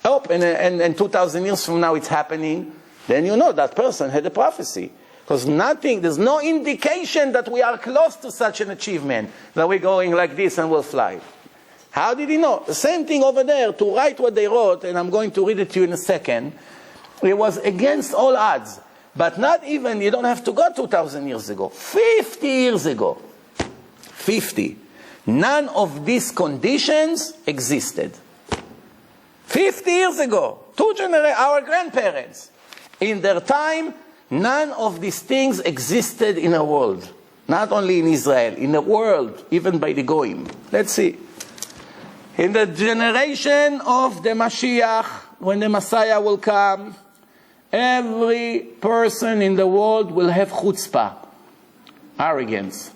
Oh, and 2,000 years from now it's happening. Then you know that person had a prophecy. Because there's no indication that we are close to such an achievement, that we're going like this and we'll fly. How did he know? The same thing over there, to write what they wrote, and I'm going to read it to you in a second. It was against all odds. But not even, you don't have to go 2,000 years ago. 50 years ago. 50. None of these conditions existed. 50 years ago. Our grandparents. In their time, none of these things existed in the world. Not only in Israel, in the world, even by the Goyim. Let's see. In the generation of the Mashiach, when the Messiah will come, every person in the world will have chutzpah, arrogance.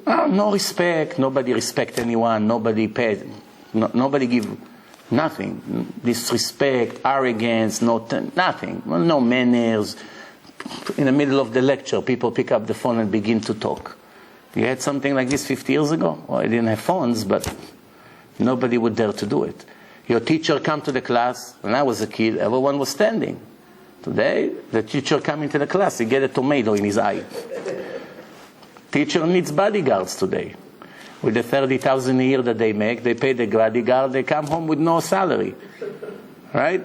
No respect, nobody respect anyone, nobody pays, nobody give nothing. Disrespect, arrogance, nothing. No manners. In the middle of the lecture, people pick up the phone and begin to talk. You had something like this 50 years ago? Well, I didn't have phones, but nobody would dare to do it. Your teacher come to the class. When I was a kid, everyone was standing. Today, the teacher come into the class, he get a tomato in his eye. Teacher needs bodyguards today. With the 30,000 a year that they make, they pay the bodyguard, they come home with no salary. Right?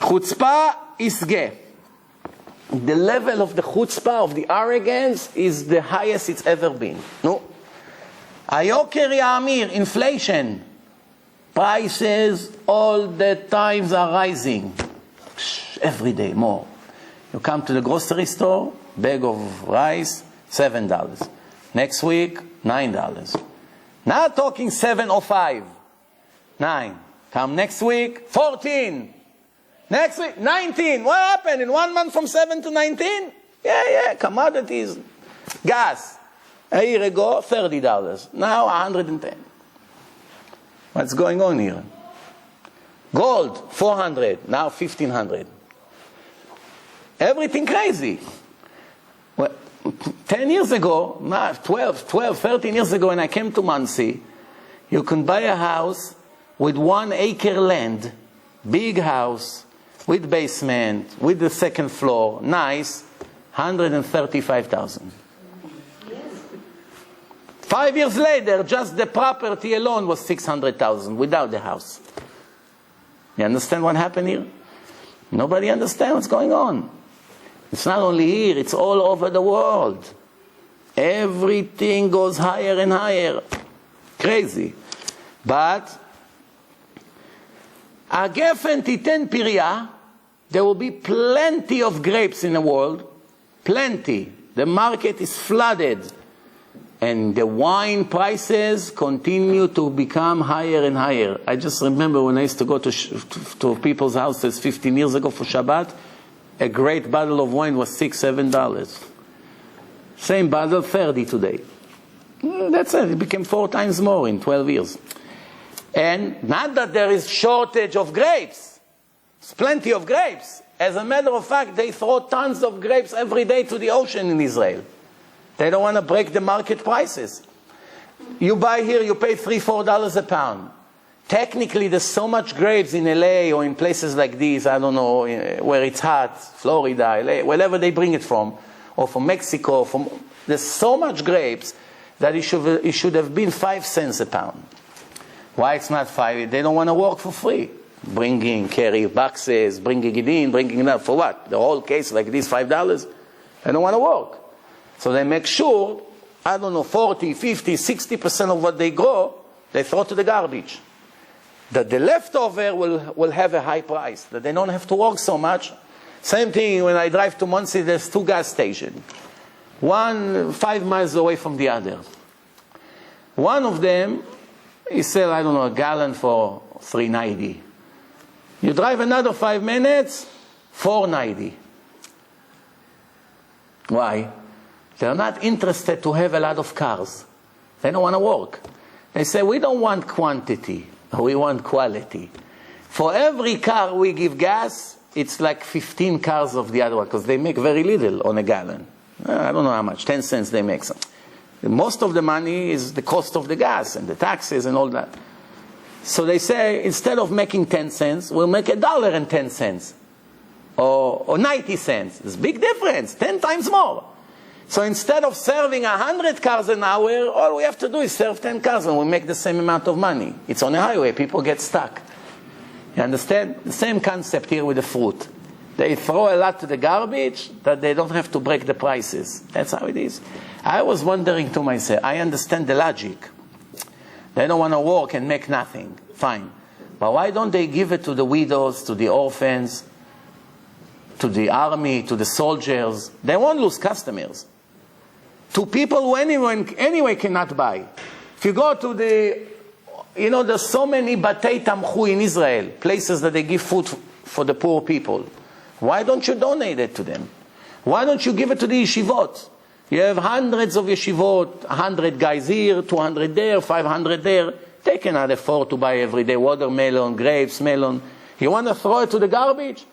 Chutzpah is gay. The level of the chutzpah, of the arrogance, is the highest it's ever been. No. Ayoker Yamir, inflation. Prices all the times are rising. Every day, more. You come to the grocery store, bag of rice, $7. Next week, $9. Not talking 7 or 5. 9. Come next week, 14. Next week, 19. What happened in 1 month from 7 to 19? Yeah, commodities. Gas. A year ago, $30. Now, 110. What's going on here? Gold, 400. Now, 1,500. Everything crazy. Well, 10 years ago, 12, 13 years ago, when I came to Muncie, you can buy a house with 1 acre land, big house, with basement, with the second floor, nice, 135,000. 5 years later, just the property alone was 600,000 without the house. You understand what happened here? Nobody understands what's going on. It's not only here, it's all over the world. Everything goes higher and higher. Crazy. But Agefen titen pirya, there will be plenty of grapes in the world. Plenty. The market is flooded. And the wine prices continue to become higher and higher. I just remember when I used to go to people's houses 15 years ago for Shabbat, a great bottle of wine was $6, $7. Same bottle, 30 today. That's it. It became 4 times more in 12 years. And not that there is shortage of grapes. There's plenty of grapes. As a matter of fact, they throw tons of grapes every day to the ocean in Israel. They don't want to break the market prices. You buy here, you pay $3, $4 a pound. Technically, there's so much grapes in LA or in places like these, I don't know, where it's hot, Florida, LA, wherever they bring it from, or from Mexico, there's so much grapes that it should have been 5 cents a pound. Why it's not 5? They don't want to work for free. Carry boxes, bringing it in, bringing it out. For what? The whole case like this, $5? They don't want to work. So they make sure, I don't know, 40, 50, 60% of what they grow, they throw to the garbage. That the leftover will have a high price, that they don't have to work so much. Same thing when I drive to Muncie, there's 2 gas stations. One 5 miles away from the other. One of them, he sell, I don't know, a gallon for $3.90. You drive another 5 minutes, $4.90. Why? They're not interested to have a lot of cars. They don't want to work. They say, we don't want quantity, we want quality. For every car we give gas, it's like 15 cars of the other one, because they make very little on a gallon. I don't know how much, 10 cents they make. Most of the money is the cost of the gas and the taxes and all that. So they say, instead of making 10 cents, we'll make $1.10. Or 90 cents. There's a big difference, 10 times more. So instead of serving 100 cars an hour, all we have to do is serve 10 cars and we make the same amount of money. It's on a highway, people get stuck. You understand? The same concept here with the fruit. They throw a lot to the garbage that they don't have to break the prices. That's how it is. I was wondering to myself, I understand the logic. They don't want to work and make nothing. Fine. But why don't they give it to the widows, to the orphans, to the army, to the soldiers? They won't lose customers. To people who anyway cannot buy. If you go to there's so many Batei Tamchu in Israel, places that they give food for the poor people. Why don't you donate it to them? Why don't you give it to the yeshivot? You have hundreds of yeshivot, 100 guys here, 200 there, 500 there. They cannot afford to buy every day watermelon, grapes, melon. You want to throw it to the garbage?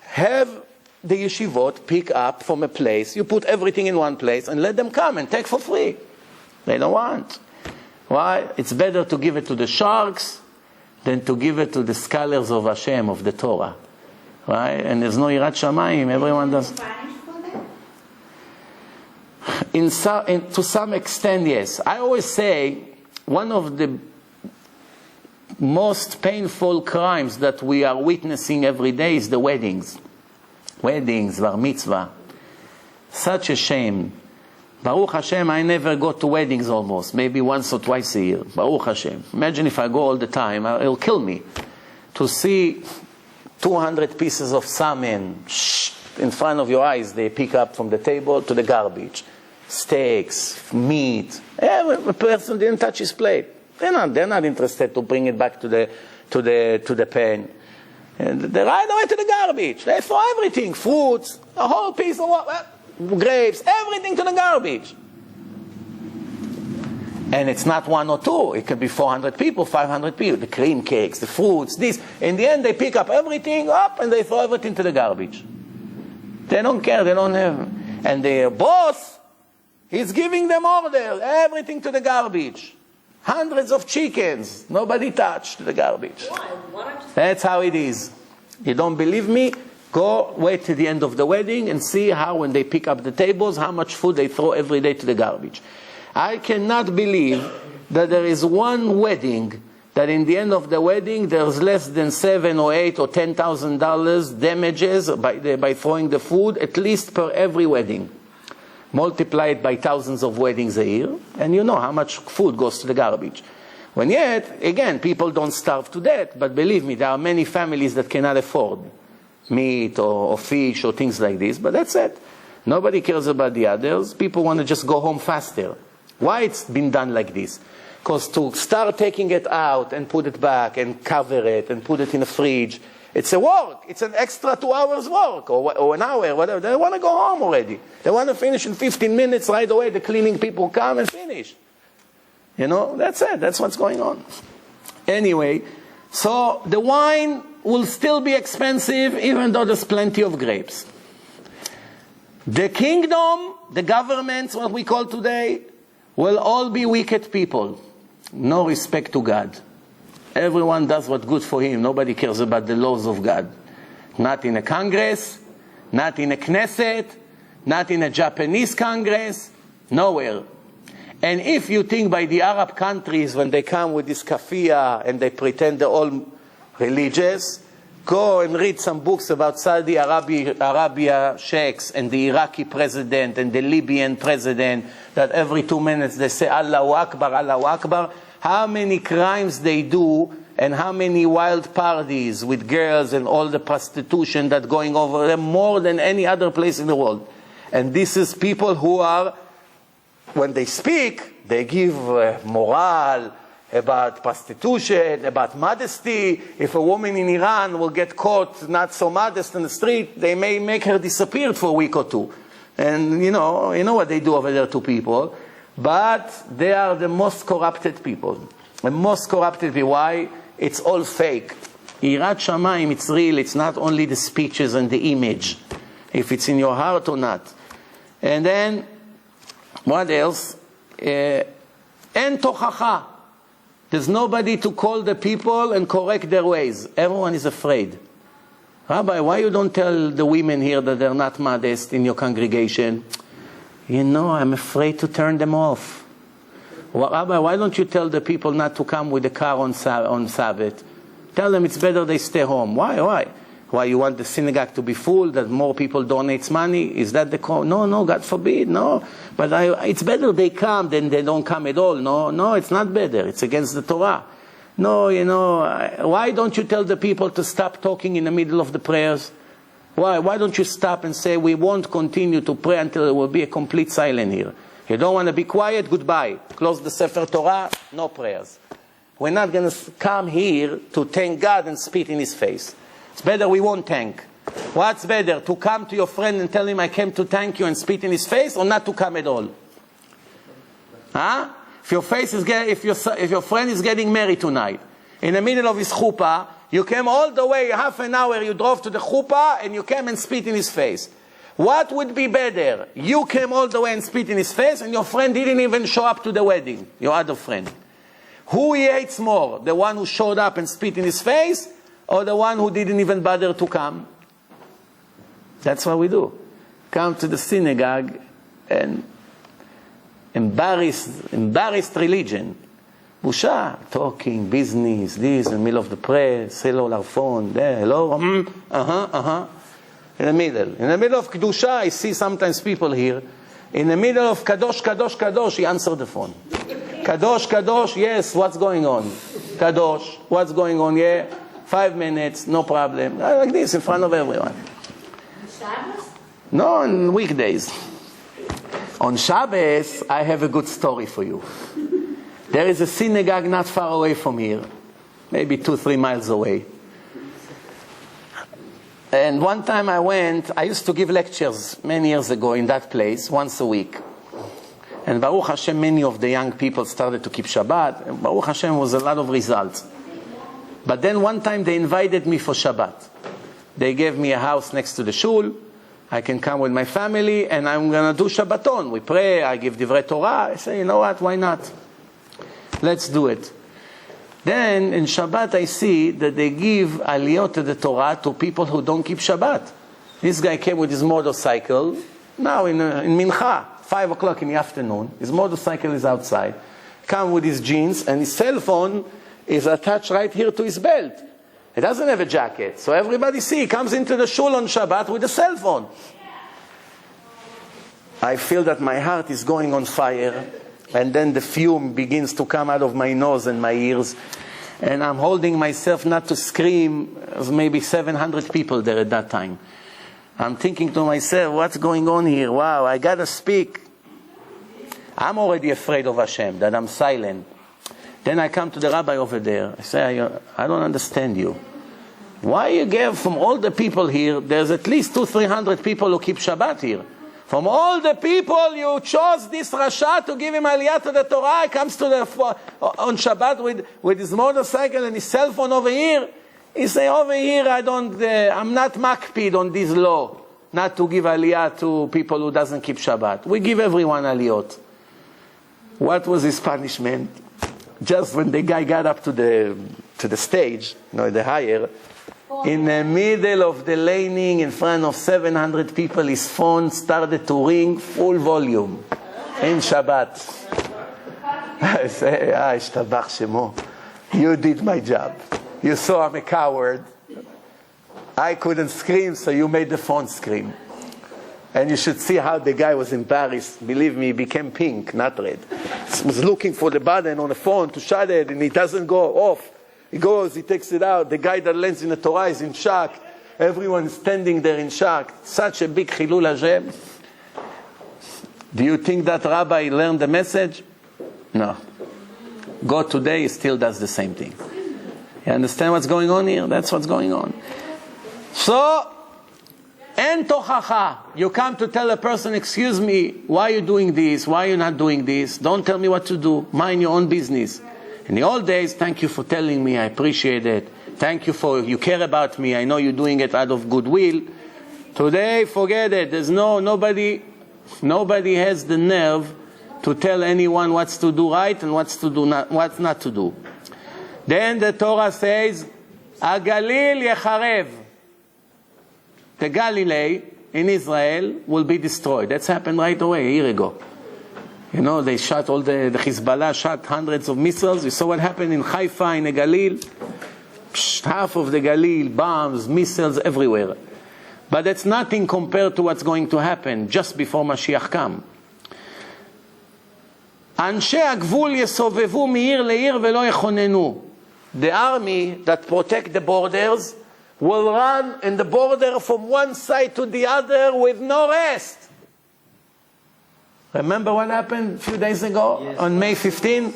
Have the yeshivot pick up from a place, you put everything in one place, and let them come and take for free. They don't want. Why? It's better to give it to the sharks than to give it to the scholars of Hashem, of the Torah. Right? And there's no Yirat Shamayim, everyone does. Spanish for them? To some extent, yes. I always say, one of the most painful crimes that we are witnessing every day is the weddings. Weddings, bar mitzvah. Such a shame. Baruch Hashem, I never go to weddings almost. Maybe once or twice a year. Baruch Hashem. Imagine if I go all the time. It'll kill me. To see 200 pieces of salmon in front of your eyes, they pick up from the table to the garbage. Steaks, meat. Every person didn't touch his plate. They're not interested to bring it back to the pan. And they're right away to the garbage. They throw everything, fruits, a whole piece of grapes, everything to the garbage. And it's not one or two. It could be 400 people, 500 people. The cream cakes, the fruits, this. In the end, they pick up everything up and they throw everything to the garbage. They don't care. They don't have. And their boss, he's giving them orders, everything to the garbage. Hundreds of chickens, nobody touched the garbage. Why? That's how it is. You don't believe me? Go wait till the end of the wedding and see how when they pick up the tables, how much food they throw every day to the garbage. I cannot believe that there is one wedding that in the end of the wedding there's less than $7 or $8 or $10,000 damages by throwing the food, at least per every wedding. Multiply it by thousands of weddings a year, and you know how much food goes to the garbage. When yet, again, people don't starve to death, but believe me, there are many families that cannot afford meat or fish or things like this, but that's it. Nobody cares about the others. People want to just go home faster. Why it's been done like this? Because to start taking it out and put it back and cover it and put it in a fridge, it's a work. It's an extra 2 hours work or an hour, whatever. They want to go home already. They want to finish in 15 minutes right away. The cleaning people come and finish. You know, that's it. That's what's going on. Anyway, so the wine will still be expensive even though there's plenty of grapes. The kingdom, the governments, what we call today, will all be wicked people. No respect to God. Everyone does what's good for him. Nobody cares about the laws of God. Not in a Congress, not in a Knesset, not in a Japanese Congress, nowhere. And if you think by the Arab countries, when they come with this kafia and they pretend they're all religious, go and read some books about Saudi Arabia sheikhs and the Iraqi president and the Libyan president, that every 2 minutes they say Allahu Akbar, Allahu Akbar. How many crimes they do and how many wild parties with girls and all the prostitution that's going over there, more than any other place in the world. And this is people who are, when they speak, they give morale, about prostitution, about modesty. If a woman in Iran will get caught not so modest in the street, they may make her disappear for a week or two. And you know what they do over there to people. But they are the most corrupted people. The most corrupted people. Why? It's all fake. Yirat Shamayim, it's real. It's not only the speeches and the image. If it's in your heart or not. And then, what else? En tochacha. There's nobody to call the people and correct their ways. Everyone is afraid. Rabbi, why you don't tell the women here that they're not modest in your congregation? You know, I'm afraid to turn them off. Well, Rabbi, why don't you tell the people not to come with the car on Sabbath? Tell them it's better they stay home. Why? Why, you want the synagogue to be full, that more people donate money? Is that the call? No, God forbid, no. But it's better they come than they don't come at all. No, it's not better. It's against the Torah. No, why don't you tell the people to stop talking in the middle of the prayers? Why don't you stop and say, we won't continue to pray until there will be a complete silence here. You don't want to be quiet? Goodbye. Close the Sefer Torah, no prayers. We're not going to come here to thank God and spit in His face. It's better we won't thank. What's better, to come to your friend and tell him I came to thank you and spit in his face, or not to come at all? Huh? If your friend is getting married tonight, in the middle of his chuppah, you came all the way, half an hour, you drove to the chuppah, and you came and spit in his face. What would be better? You came all the way and spit in his face, and your friend didn't even show up to the wedding, your other friend. Who he hates more? The one who showed up and spit in his face, or the one who didn't even bother to come? That's what we do. Come to the synagogue and embarrassed religion. Busha, talking, business, this, in the middle of the prayer, cellular phone, there, hello, in the middle of Kedusha, I see sometimes people here, in the middle of Kadosh, Kadosh, Kadosh, he answered the phone. Kadosh, Kadosh, yes, what's going on? Kadosh, what's going on? Yeah, 5 minutes, no problem. Like this, in front of everyone. Shabbos? No, on weekdays. On Shabbos, I have a good story for you. There is a synagogue not far away from here, maybe 2-3 miles away. And one time I used to give lectures many years ago in that place, once a week. And Baruch Hashem, many of the young people started to keep Shabbat. And Baruch Hashem was a lot of results. But then one time they invited me for Shabbat. They gave me a house next to the shul. I can come with my family and I'm going to do Shabbaton. We pray, I give Divrei Torah. I say, you know what, why not? Let's do it. Then in Shabbat I see that they give aliyot to the Torah to people who don't keep Shabbat. This guy came with his motorcycle, now in Mincha, 5 o'clock in the afternoon. His motorcycle is outside. Come with his jeans and his cell phone is attached right here to his belt. He doesn't have a jacket. So everybody see, he comes into the shul on Shabbat with a cell phone. I feel that my heart is going on fire. And then the fume begins to come out of my nose and my ears. And I'm holding myself not to scream. There's maybe 700 people there at that time. I'm thinking to myself, what's going on here? Wow, I got to speak. I'm already afraid of Hashem, that I'm silent. Then I come to the rabbi over there. I say, I don't understand you. Why you gave from all the people here, there's at least 200-300 people who keep Shabbat here. From all the people, you chose this Rasha to give him aliyah to the Torah. He comes to on Shabbat with his motorcycle and his cell phone over here. He say, over here, I'm not makpid on this law, not to give aliyah to people who doesn't keep Shabbat. We give everyone aliyot. What was his punishment? Just when the guy got up to the stage, the higher, in the middle of the laning in front of 700 people, his phone started to ring full volume in Shabbat. I say, Ishtabach Shemo, you did my job. You saw I'm a coward. I couldn't scream, so you made the phone scream. And you should see how the guy was embarrassed. Believe me, he became pink, not red. He was looking for the button on the phone to shut it, and it doesn't go off. He goes, he takes it out. The guy that learns in the Torah is in shock. Everyone is standing there in shock. Such a big Chilul Hashem. Do you think that rabbi learned the message? No. God today still does the same thing. You understand what's going on here? That's what's going on. So, en tochacha, you come to tell a person, excuse me, why are you doing this? Why are you not doing this? Don't tell me what to do. Mind your own business. In the old days, thank you for telling me. I appreciate it. Thank you for, you care about me. I know you're doing it out of goodwill. Today, forget it. There's nobody has the nerve to tell anyone what's to do right and what's not to do. Then the Torah says, Agalil yecharev. The Galilee in Israel will be destroyed. That's happened right away, a year ago. You know, they shot all the Hezbollah shot hundreds of missiles. You saw what happened in Haifa, in the Galil. Half of the Galil, bombs, missiles everywhere. But that's nothing compared to what's going to happen just before Mashiach comes. אנשי הגבול יסובבו מעיר לעיר ולא יכוננו. The army that protect the borders will run in the border from one side to the other with no rest. Remember what happened a few days ago? Yes. On May 15?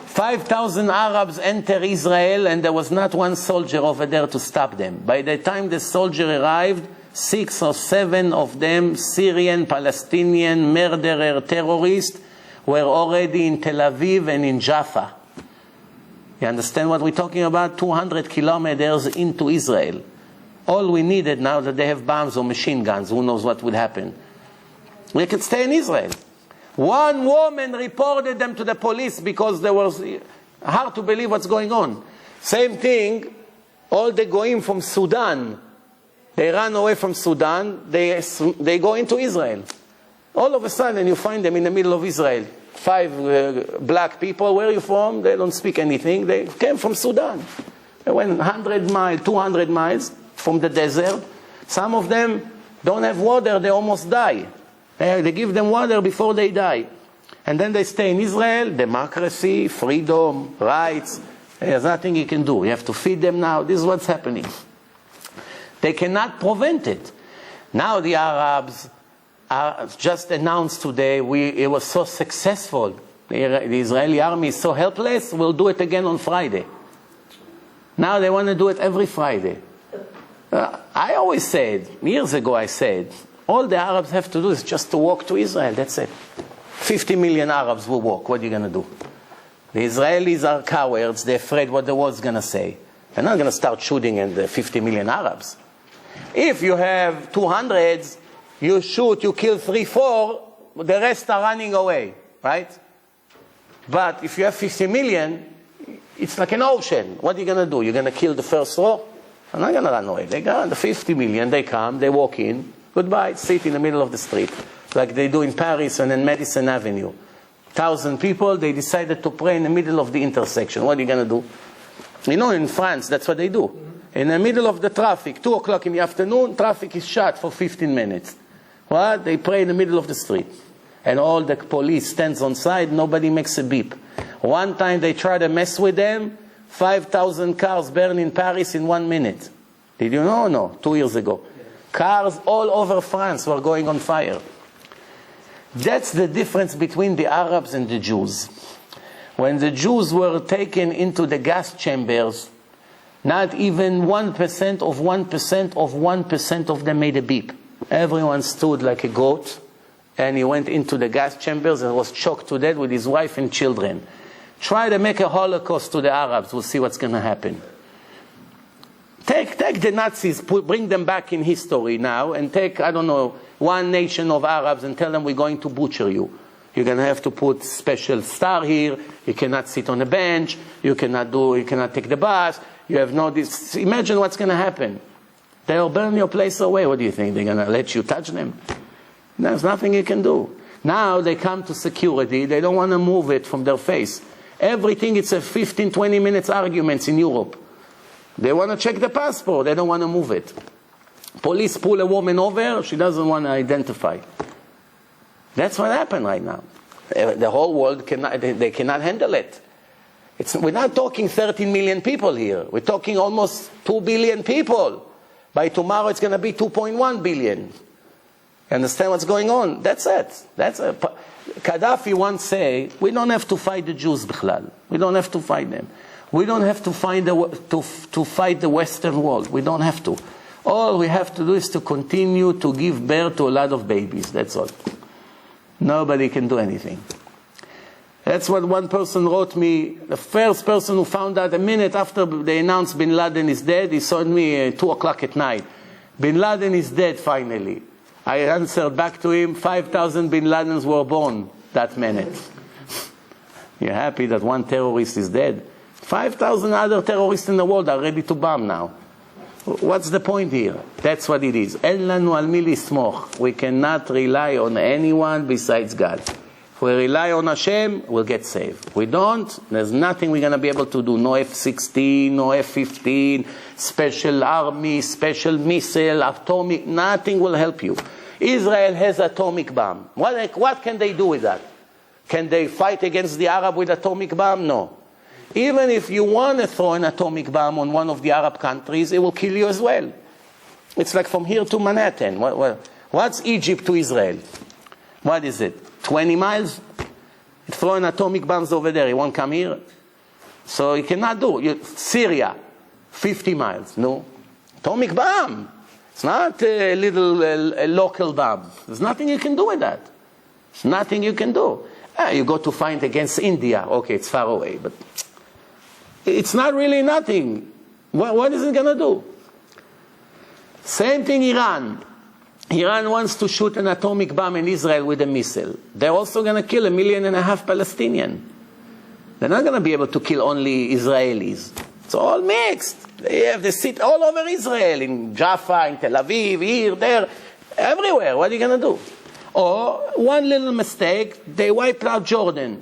5,000 Arabs enter Israel and there was not one soldier over there to stop them. By the time the soldier arrived, 6 or 7 of them, Syrian, Palestinian, murderer, terrorists, were already in Tel Aviv and in Jaffa. You understand what we're talking about? 200 kilometers into Israel. All we needed now that they have bombs or machine guns, who knows what would happen. We could stay in Israel. One woman reported them to the police because there was hard to believe what's going on. Same thing, all the goyim from Sudan, they ran away from Sudan, they go into Israel. All of a sudden you find them in the middle of Israel. 5 black people, where are you from? They don't speak anything. They came from Sudan. They went 100 miles, 200 miles from the desert. Some of them don't have water, they almost die. They give them water before they die. And then they stay in Israel, democracy, freedom, rights. There's nothing you can do. You have to feed them now. This is what's happening. They cannot prevent it. Now the Arabs just announced today, it was so successful. The Israeli army is so helpless, we'll do it again on Friday. Now they want to do it every Friday. I always said, years ago I said, all the Arabs have to do is just to walk to Israel, that's it. 50 million Arabs will walk, what are you going to do? The Israelis are cowards, they're afraid what the world's going to say. They're not going to start shooting at the 50 million Arabs. If you have 200s, you shoot, you kill 3, 4, the rest are running away, right? But if you have 50 million, it's like an ocean. What are you going to do? You're going to kill the first row? I'm not going to run away. They got the 50 million, they come, they walk in, goodbye, sit in the middle of the street, like they do in Paris and in Madison Avenue. 1,000 people, they decided to pray in the middle of the intersection. What are you going to do? You know, in France, that's what they do. In the middle of the traffic, 2 o'clock in the afternoon, traffic is shut for 15 minutes. What? They pray in the middle of the street. And all the police stands on side, nobody makes a beep. One time they tried to mess with them, 5,000 cars burned in Paris in 1 minute. Did you know? No, 2 years ago. Cars all over France were going on fire. That's the difference between the Arabs and the Jews. When the Jews were taken into the gas chambers, not even 1% of 1% of 1% of them made a beep. Everyone stood like a goat, and he went into the gas chambers and was choked to death with his wife and children. Try to make a Holocaust to the Arabs, we'll see what's going to happen. Take the Nazis, bring them back in history now, and take, I don't know, one nation of Arabs and tell them we're going to butcher you. You're going to have to put special star here, you cannot sit on a bench, you cannot take the bus, you have no this. Imagine what's going to happen. They'll burn your place away. What do you think? They're going to let you touch them? There's nothing you can do. Now they come to security, they don't want to move it from their face. Everything, it's a 15, 20 minutes arguments in Europe. They want to check the passport, they don't want to move it. Police pull a woman over, she doesn't want to identify. That's what happened right now. The whole world cannot handle it. We're not talking 13 million people here. We're talking almost 2 billion people. By tomorrow it's going to be 2.1 billion. You understand what's going on? That's it. Gaddafi once say, we don't have to fight the Jews, bichlal. We don't have to fight them. We don't have to fight the Western world. We don't have to. All we have to do is to continue to give birth to a lot of babies. That's all. Nobody can do anything. That's what one person wrote me. The first person who found out a minute after they announced Bin Laden is dead, he sent me 2 o'clock at night. Bin Laden is dead finally. I answered back to him, 5,000 Bin Ladens were born that minute. You're happy that one terrorist is dead? 5,000 other terrorists in the world are ready to bomb now. What's the point here? That's what it is. אין לנו על מי לסמוך. We cannot rely on anyone besides God. If we rely on Hashem, we'll get saved. If we don't, there's nothing we're going to be able to do. No F-16, no F-15, special army, special missile, atomic, nothing will help you. Israel has atomic bomb. What can they do with that? Can they fight against the Arab with atomic bomb? No. Even if you want to throw an atomic bomb on one of the Arab countries, it will kill you as well. It's like from here to Manhattan. What's Egypt to Israel? What is it? 20 miles? You throw an atomic bombs over there, it won't come here. So you cannot do. Syria, 50 miles. No. Atomic bomb. It's not a little local bomb. There's nothing you can do with that. There's nothing you can do. You go to fight against India. Okay, it's far away. But it's not really nothing. What is it going to do? Same thing Iran. Iran wants to shoot an atomic bomb in Israel with a missile. They're also going to kill 1.5 million Palestinians. They're not going to be able to kill only Israelis. It's all mixed. They sit all over Israel, in Jaffa, in Tel Aviv, here, there, everywhere. What are you going to do? Or one little mistake, they wiped out Jordan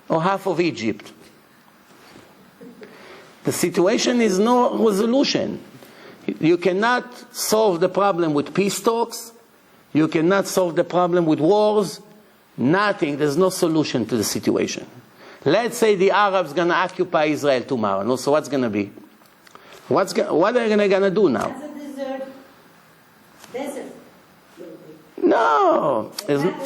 or half of Egypt. The situation is no resolution. You cannot solve the problem with peace talks. You cannot solve the problem with wars. Nothing. There's no solution to the situation. Let's say the Arabs going to occupy Israel tomorrow. No, so what's going to be? What are they going to do now? Desert. No. They're not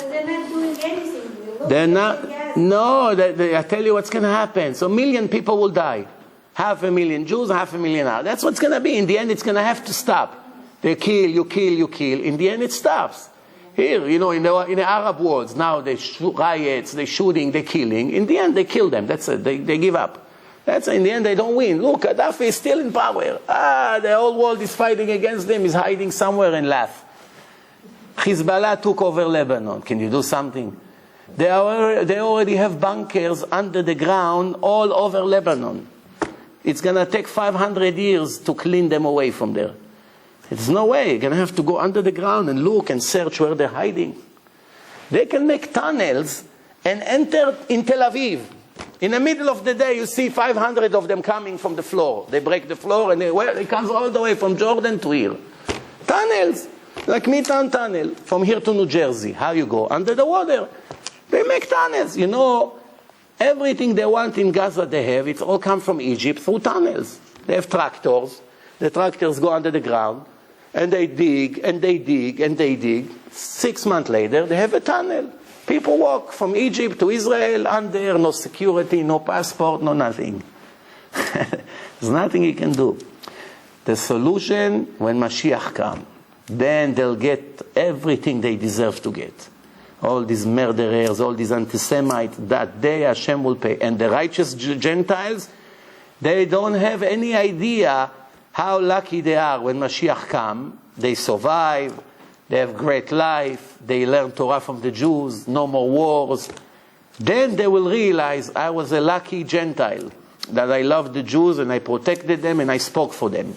doing anything. They're not. No, I tell you what's going to happen. So 1 million people will die. 500,000 Jews, 500,000 Arabs. That's what's going to be. In the end, it's going to have to stop. They kill, you kill, you kill. In the end, it stops. Here, in the Arab worlds, now they riots, they're shooting, they're killing. In the end, they kill them. That's it. They give up. That's in the end, they don't win. Look, Gaddafi is still in power. The whole world is fighting against them. He's hiding somewhere and laugh. Hezbollah took over Lebanon. Can you do something? They already have bunkers under the ground all over Lebanon. It's going to take 500 years to clean them away from there. There's no way. You're going to have to go under the ground and look and search where they're hiding. They can make tunnels and enter in Tel Aviv. In the middle of the day, you see 500 of them coming from the floor. They break the floor and it comes all the way from Jordan to here. Tunnels, like Midtown Tunnel, from here to New Jersey. How you go? Under the water. They make tunnels. Everything they want in Gaza they have, it's all come from Egypt through tunnels. They have tractors. The tractors go under the ground, and they dig, and they dig, and they dig. 6 months later, they have a tunnel. People walk from Egypt to Israel under, no security, no passport, no nothing. There's nothing you can do. The solution, when Mashiach comes, then they'll get everything they deserve to get. All these murderers, all these anti-Semites, that day Hashem will pay. And the righteous Gentiles, they don't have any idea how lucky they are when Mashiach comes. They survive, they have great life, they learn Torah from the Jews, no more wars. Then they will realize I was a lucky Gentile, that I loved the Jews and I protected them and I spoke for them.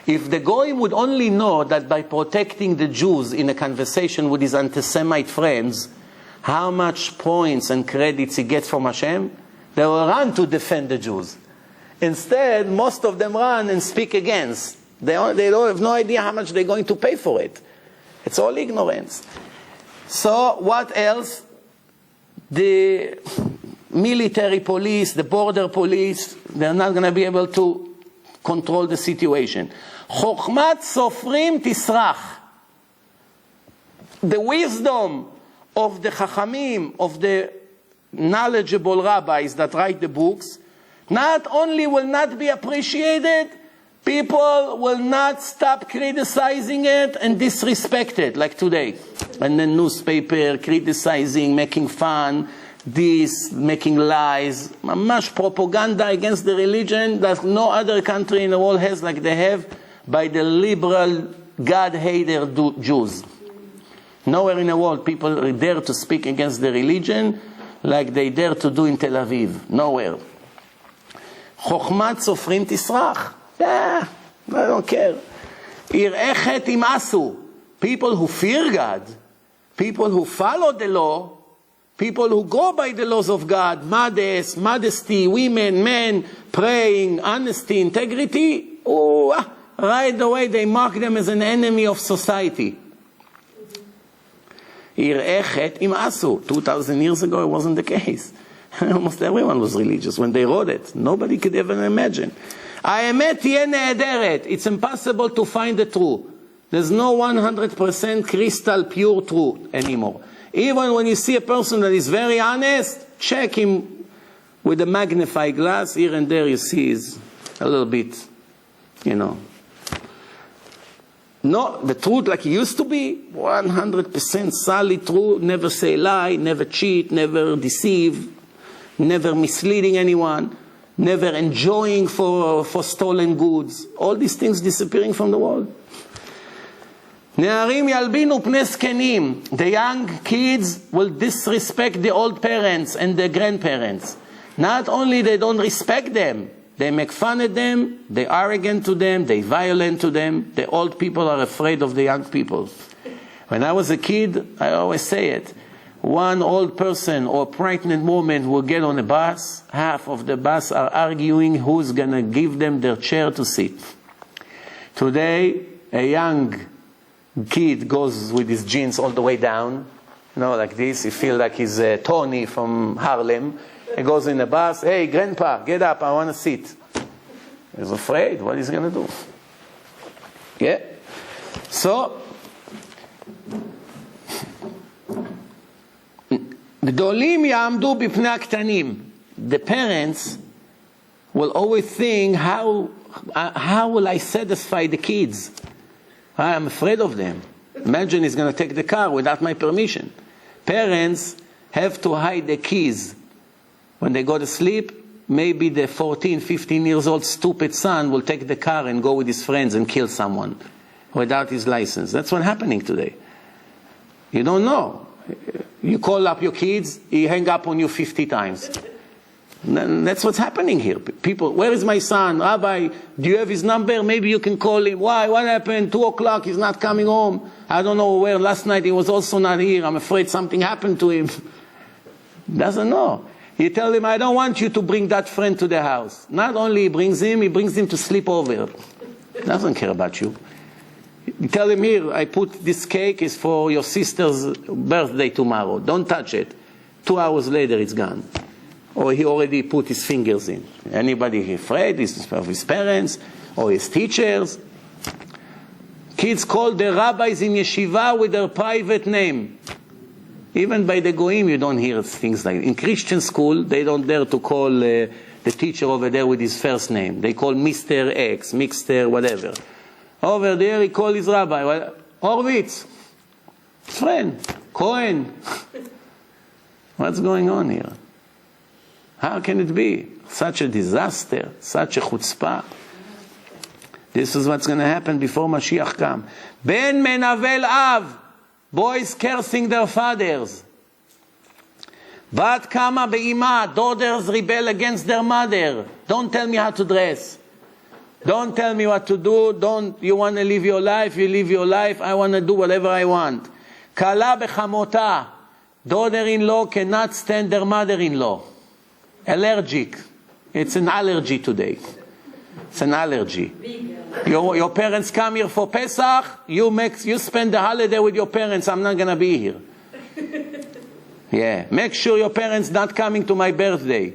If the Goyim would only know that by protecting the Jews in a conversation with his anti-Semite friends, how much points and credits he gets from Hashem, they will run to defend the Jews. Instead, most of them run and speak against. They don't have no idea how much they're going to pay for it. It's all ignorance. So what else? The military police, the border police, they're not going to be able to control the situation. Chokhmat sofrim tisrach. The wisdom of the Chachamim, of the knowledgeable rabbis that write the books, not only will not be appreciated, people will not stop criticizing it and disrespect it, like today. And the newspaper criticizing, making fun, making lies, much propaganda against the religion that no other country in the world has, like they have by the liberal God-hater Jews. Nowhere in the world people dare to speak against the religion like they dare to do in Tel Aviv. Nowhere. Chokhmat sofrim tisrach. Yeah, I don't care. Irechet imasu. People who fear God, people who follow the law, people who go by the laws of God, modesty, women, men, praying, honesty, integrity, right away they mark them as an enemy of society. Irechet imasu. 2,000 years ago it wasn't the case. Almost everyone was religious when they wrote it. Nobody could even imagine. Ha'emet tiheh ne'ederet. It's impossible to find the truth. There's no 100% crystal pure truth anymore. Even when you see a person that is very honest, check him with a magnifying glass. Here and there you see is a little bit, No, the truth like it used to be, 100% solid truth, never say lie, never cheat, never deceive, never misleading anyone, never enjoying for stolen goods. All these things disappearing from the world. Ne'arim yalbinu pnei zkenim. The young kids will disrespect the old parents and the grandparents. Not only they don't respect them, they make fun of them, they arrogant to them, they violent to them. The old people are afraid of the young people. When I was a kid, I always say it. One old person or pregnant woman will get on a bus, half of the bus are arguing who's going to give them their chair to sit. Today, a young kid goes with his jeans all the way down, like this. He feels like he's Tony from Harlem. He goes in the bus, hey, grandpa, get up, I want to sit. He's afraid, what is he going to do? Yeah. So, the parents will always think, how will I satisfy the kids? I'm afraid of them. Imagine he's going to take the car without my permission. Parents have to hide the keys. When they go to sleep, maybe the 14, 15 years old stupid son will take the car and go with his friends and kill someone without his license. That's what's happening today. You don't know. You call up your kids, he hang up on you 50 times. That's what's happening here. People, where is my son? Rabbi, do you have his number? Maybe you can call him. Why? What happened? 2 o'clock, he's not coming home. I don't know where. Last night he was also not here. I'm afraid something happened to him. Doesn't know. You tell him, I don't want you to bring that friend to the house. Not only he brings him to sleep over. Doesn't care about you. You tell him, here, I put this cake is for your sister's birthday tomorrow. Don't touch it. 2 hours later, it's gone. Or he already put his fingers in. Anybody afraid of his parents or his teachers? Kids call the rabbis in yeshiva with their private name. Even by the goyim, you don't hear things like that. In Christian school, they don't dare to call the teacher over there with his first name. They call Mr. X, Mr. whatever. Over there, he call his rabbi, Horvitz, friend, Cohen. What's going on here? How can it be? Such a disaster, such a chutzpah. This is what's going to happen before Mashiach comes. Ben menavel av. Boys cursing their fathers. Bat kama be'ima. Daughters rebel against their mother. Don't tell me how to dress. Don't tell me what to do. You want to live your life, you live your life. I want to do whatever I want. Kala bechamota. Daughter-in-law cannot stand their mother-in-law. Allergic. It's an allergy today. It's an allergy. Your parents come here for Pesach, you spend the holiday with your parents, I'm not going to be here. Yeah, make sure your parents not coming to my birthday.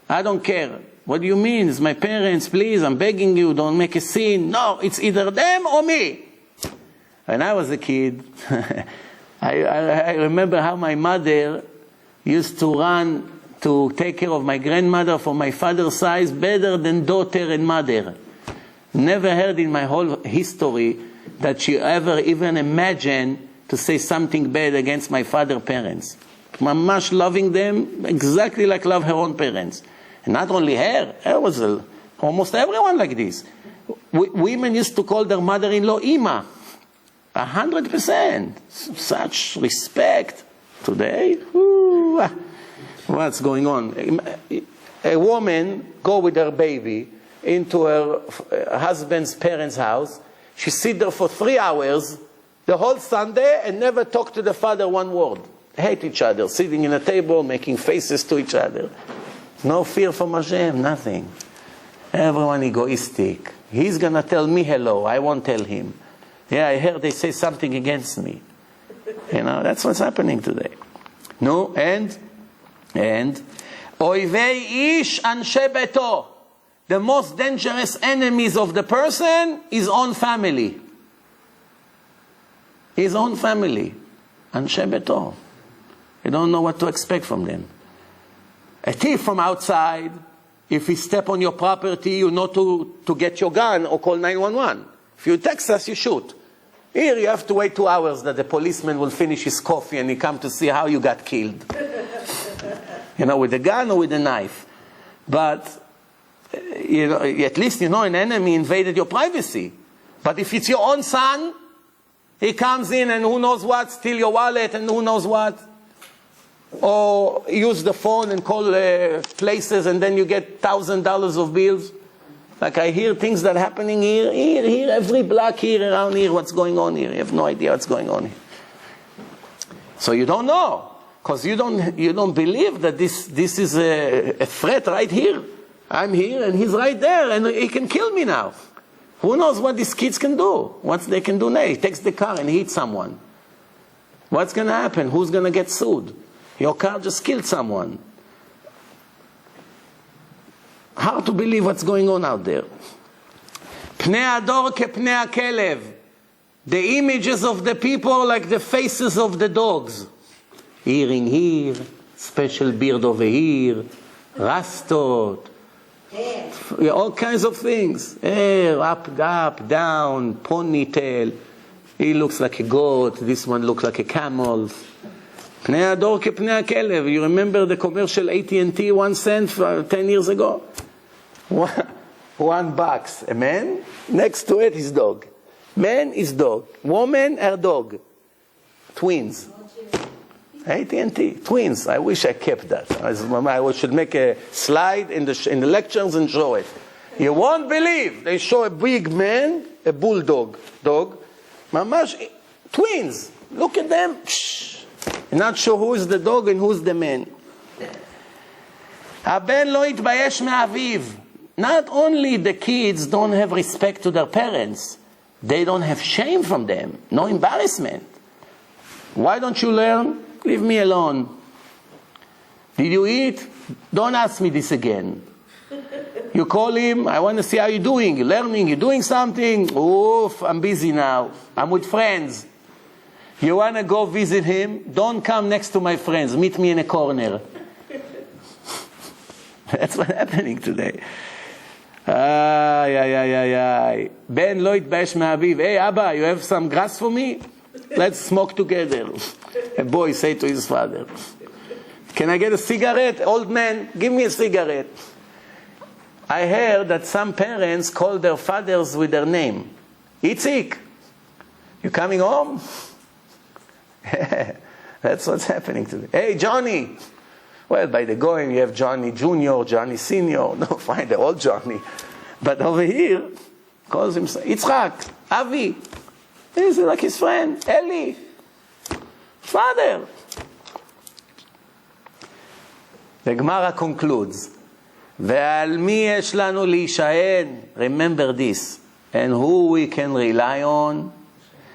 I don't care. What do you mean? It's my parents, please, I'm begging you, don't make a scene. No, it's either them or me. When I was a kid, I remember how my mother used to run to take care of my grandmother for my father's side better than daughter and mother. Never heard in my whole history that she ever even imagined to say something bad against my father's parents. Mamash loving them exactly like love her own parents. And not only her, was almost everyone like this. Women used to call their mother-in-law Ima. 100%. Such respect. Today, what's going on? A woman go with her baby into her husband's parents' house. She sit there for 3 hours, the whole Sunday, and never talk to the father one word. Hate each other, sitting in a table, making faces to each other. No fear from Hashem, nothing. Everyone egoistic. He's going to tell me hello, I won't tell him. Yeah, I heard they say something against me. You know, that's what's happening today. No, and Oivei ish anshe beto. The most dangerous enemies of the person is own family. His own family. Anshe beto. You don't know what to expect from them. A thief from outside, if he step on your property, you know to get your gun or call 911. If you text us, you shoot. Here you have to wait 2 hours that the policeman will finish his coffee and he come to see how you got killed. You know, with a gun or with a knife. But, you know, at least you know an enemy invaded your privacy. But if it's your own son, he comes in and who knows what, steal your wallet and who knows what. Or use the phone and call places and then you get $1,000 of bills. Like I hear things that are happening here, every block here, around here, what's going on here. You have no idea what's going on here. So you don't know, because you don't believe that this is a threat right here. I'm here and he's right there and he can kill me now. Who knows what these kids can do? What they can do now? He takes the car and hits someone. What's going to happen? Who's going to get sued? Your car just killed someone. Hard to believe what's going on out there. Pnei ador kepnei hakelev. The images of the people like the faces of the dogs. Earring here, special beard over here, rastot, all kinds of things. Hair, up, down, ponytail. He looks like a goat, this one looks like a camel. Pnei ador kepnei hakelev. You remember the commercial AT&T 1 cent 10 years ago? $1. A man, next to it his dog. Man is dog. Woman, her dog. Twins. AT&T, twins. I wish I kept that. I should make a slide in the lectures and show it. You won't believe. They show a big man, a bulldog, dog. Mamash, twins. Look at them. You're not sure who is the dog and who's the man. Haben lo yitbayesh me'aviv. Not only the kids don't have respect to their parents, they don't have shame from them, no embarrassment. Why don't you learn? Leave me alone. Did you eat? Don't ask me this again. You call him, I want to see how you're doing. You're learning, you're doing something. Oof, I'm busy now. I'm with friends. You want to go visit him? Don't come next to my friends. Meet me in a corner. That's what's happening today. Ben lo yitbayesh me'aviv. Hey, Abba, you have some grass for me? Let's smoke together. A boy say to his father. Can I get a cigarette? Old man, give me a cigarette. I heard that some parents call their fathers with their name. Itzik, you coming home? That's what's happening today. Hey, Johnny. Well, by the going, you have Johnny Junior, Johnny Senior. No, fine, the old Johnny. But over here, calls him Yitzchak, Avi. He's like his friend, Eli. Father. The Gemara concludes, ועל מי יש לנו להישען? Remember this. And who we can rely on?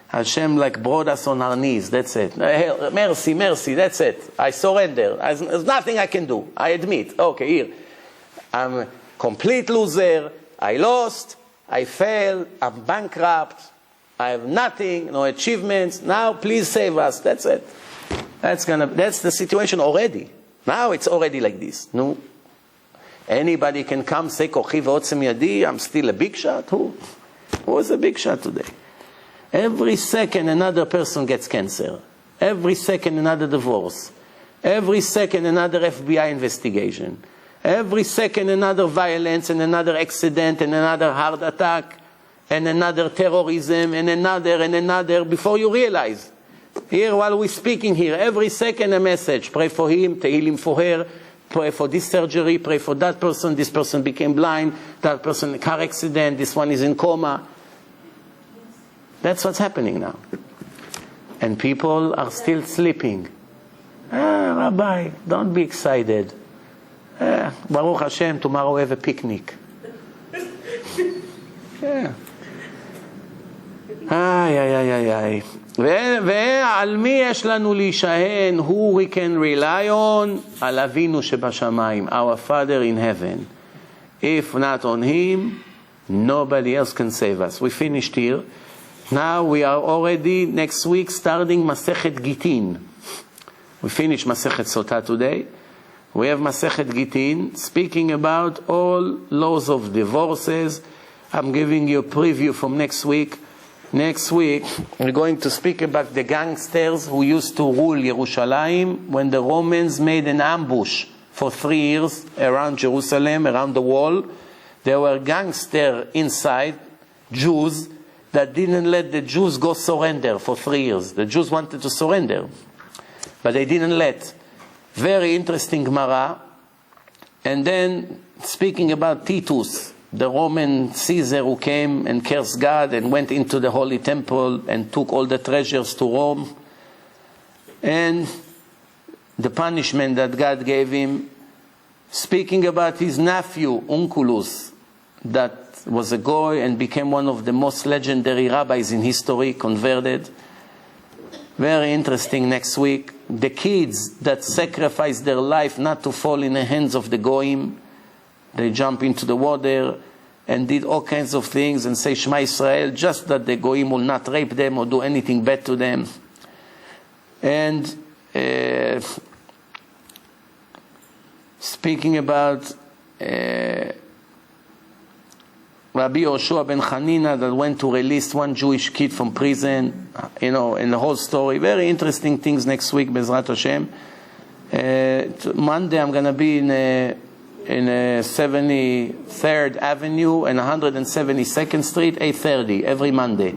Hashem like brought us on our knees. That's it. Mercy, mercy. That's it. I surrender. There's nothing I can do. I admit. Okay, here. I'm a complete loser. I lost. I failed. I'm bankrupt. I have nothing, no achievements. Now please save us. That's it. That's the situation already. Now it's already like this. No. Anybody can come say, "Kochi ve'otzem yadi," I'm still a big shot. Who is a big shot today? Every second another person gets cancer. Every second another divorce. Every second another FBI investigation. Every second another violence and another accident and another heart attack and another terrorism and another before you realize. Here while we're speaking here, every second a message. Pray for him, tehillim for her, pray for this surgery, pray for that person, this person became blind, that person car accident, this one is in coma. That's what's happening now. And people are still sleeping. Rabbi, don't be excited. Baruch Hashem, tomorrow we have a picnic. Yeah. ועל מי יש לנו להישען? Who we can rely on? על אבינו שבשמיים, our Father in heaven. If not on him, nobody else can save us. We finished here. Now we are already next week starting Masechet Gitin. We finished Masechet Sotah today. We have Masechet Gitin speaking about all laws of divorces. I'm giving you a preview from next week. Next week we're going to speak about the gangsters who used to rule Yerushalayim when the Romans made an ambush for 3 years around Jerusalem, around the wall. There were gangsters inside, Jews, that didn't let the Jews go surrender for 3 years. The Jews wanted to surrender, but they didn't let. Very interesting Gemara. And then speaking about Titus, the Roman Caesar who came and cursed God and went into the Holy Temple and took all the treasures to Rome. And the punishment that God gave him. Speaking about his nephew, Onkelos, that was a goy and became one of the most legendary rabbis in history, converted. Very interesting next week. The kids that sacrificed their life not to fall in the hands of the goyim. They jump into the water and did all kinds of things and say Shema Israel, just that the goyim will not rape them or do anything bad to them. And speaking about Rabbi Yoshua ben Hanina that went to release one Jewish kid from prison, and the whole story. Very interesting things next week, Bezrat Hashem. Monday I'm going to be in 73rd Avenue and 172nd Street, 8:30, every Monday.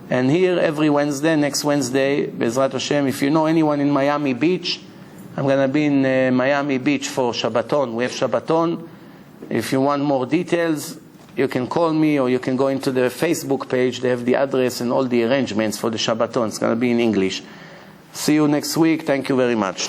And here every Wednesday, next Wednesday, Bezrat Hashem, if you know anyone in Miami Beach, I'm going to be in Miami Beach for Shabbaton. We have Shabbaton. If you want more details, you can call me or you can go into the Facebook page. They have the address and all the arrangements for the Shabbaton. It's going to be in English. See you next week. Thank you very much.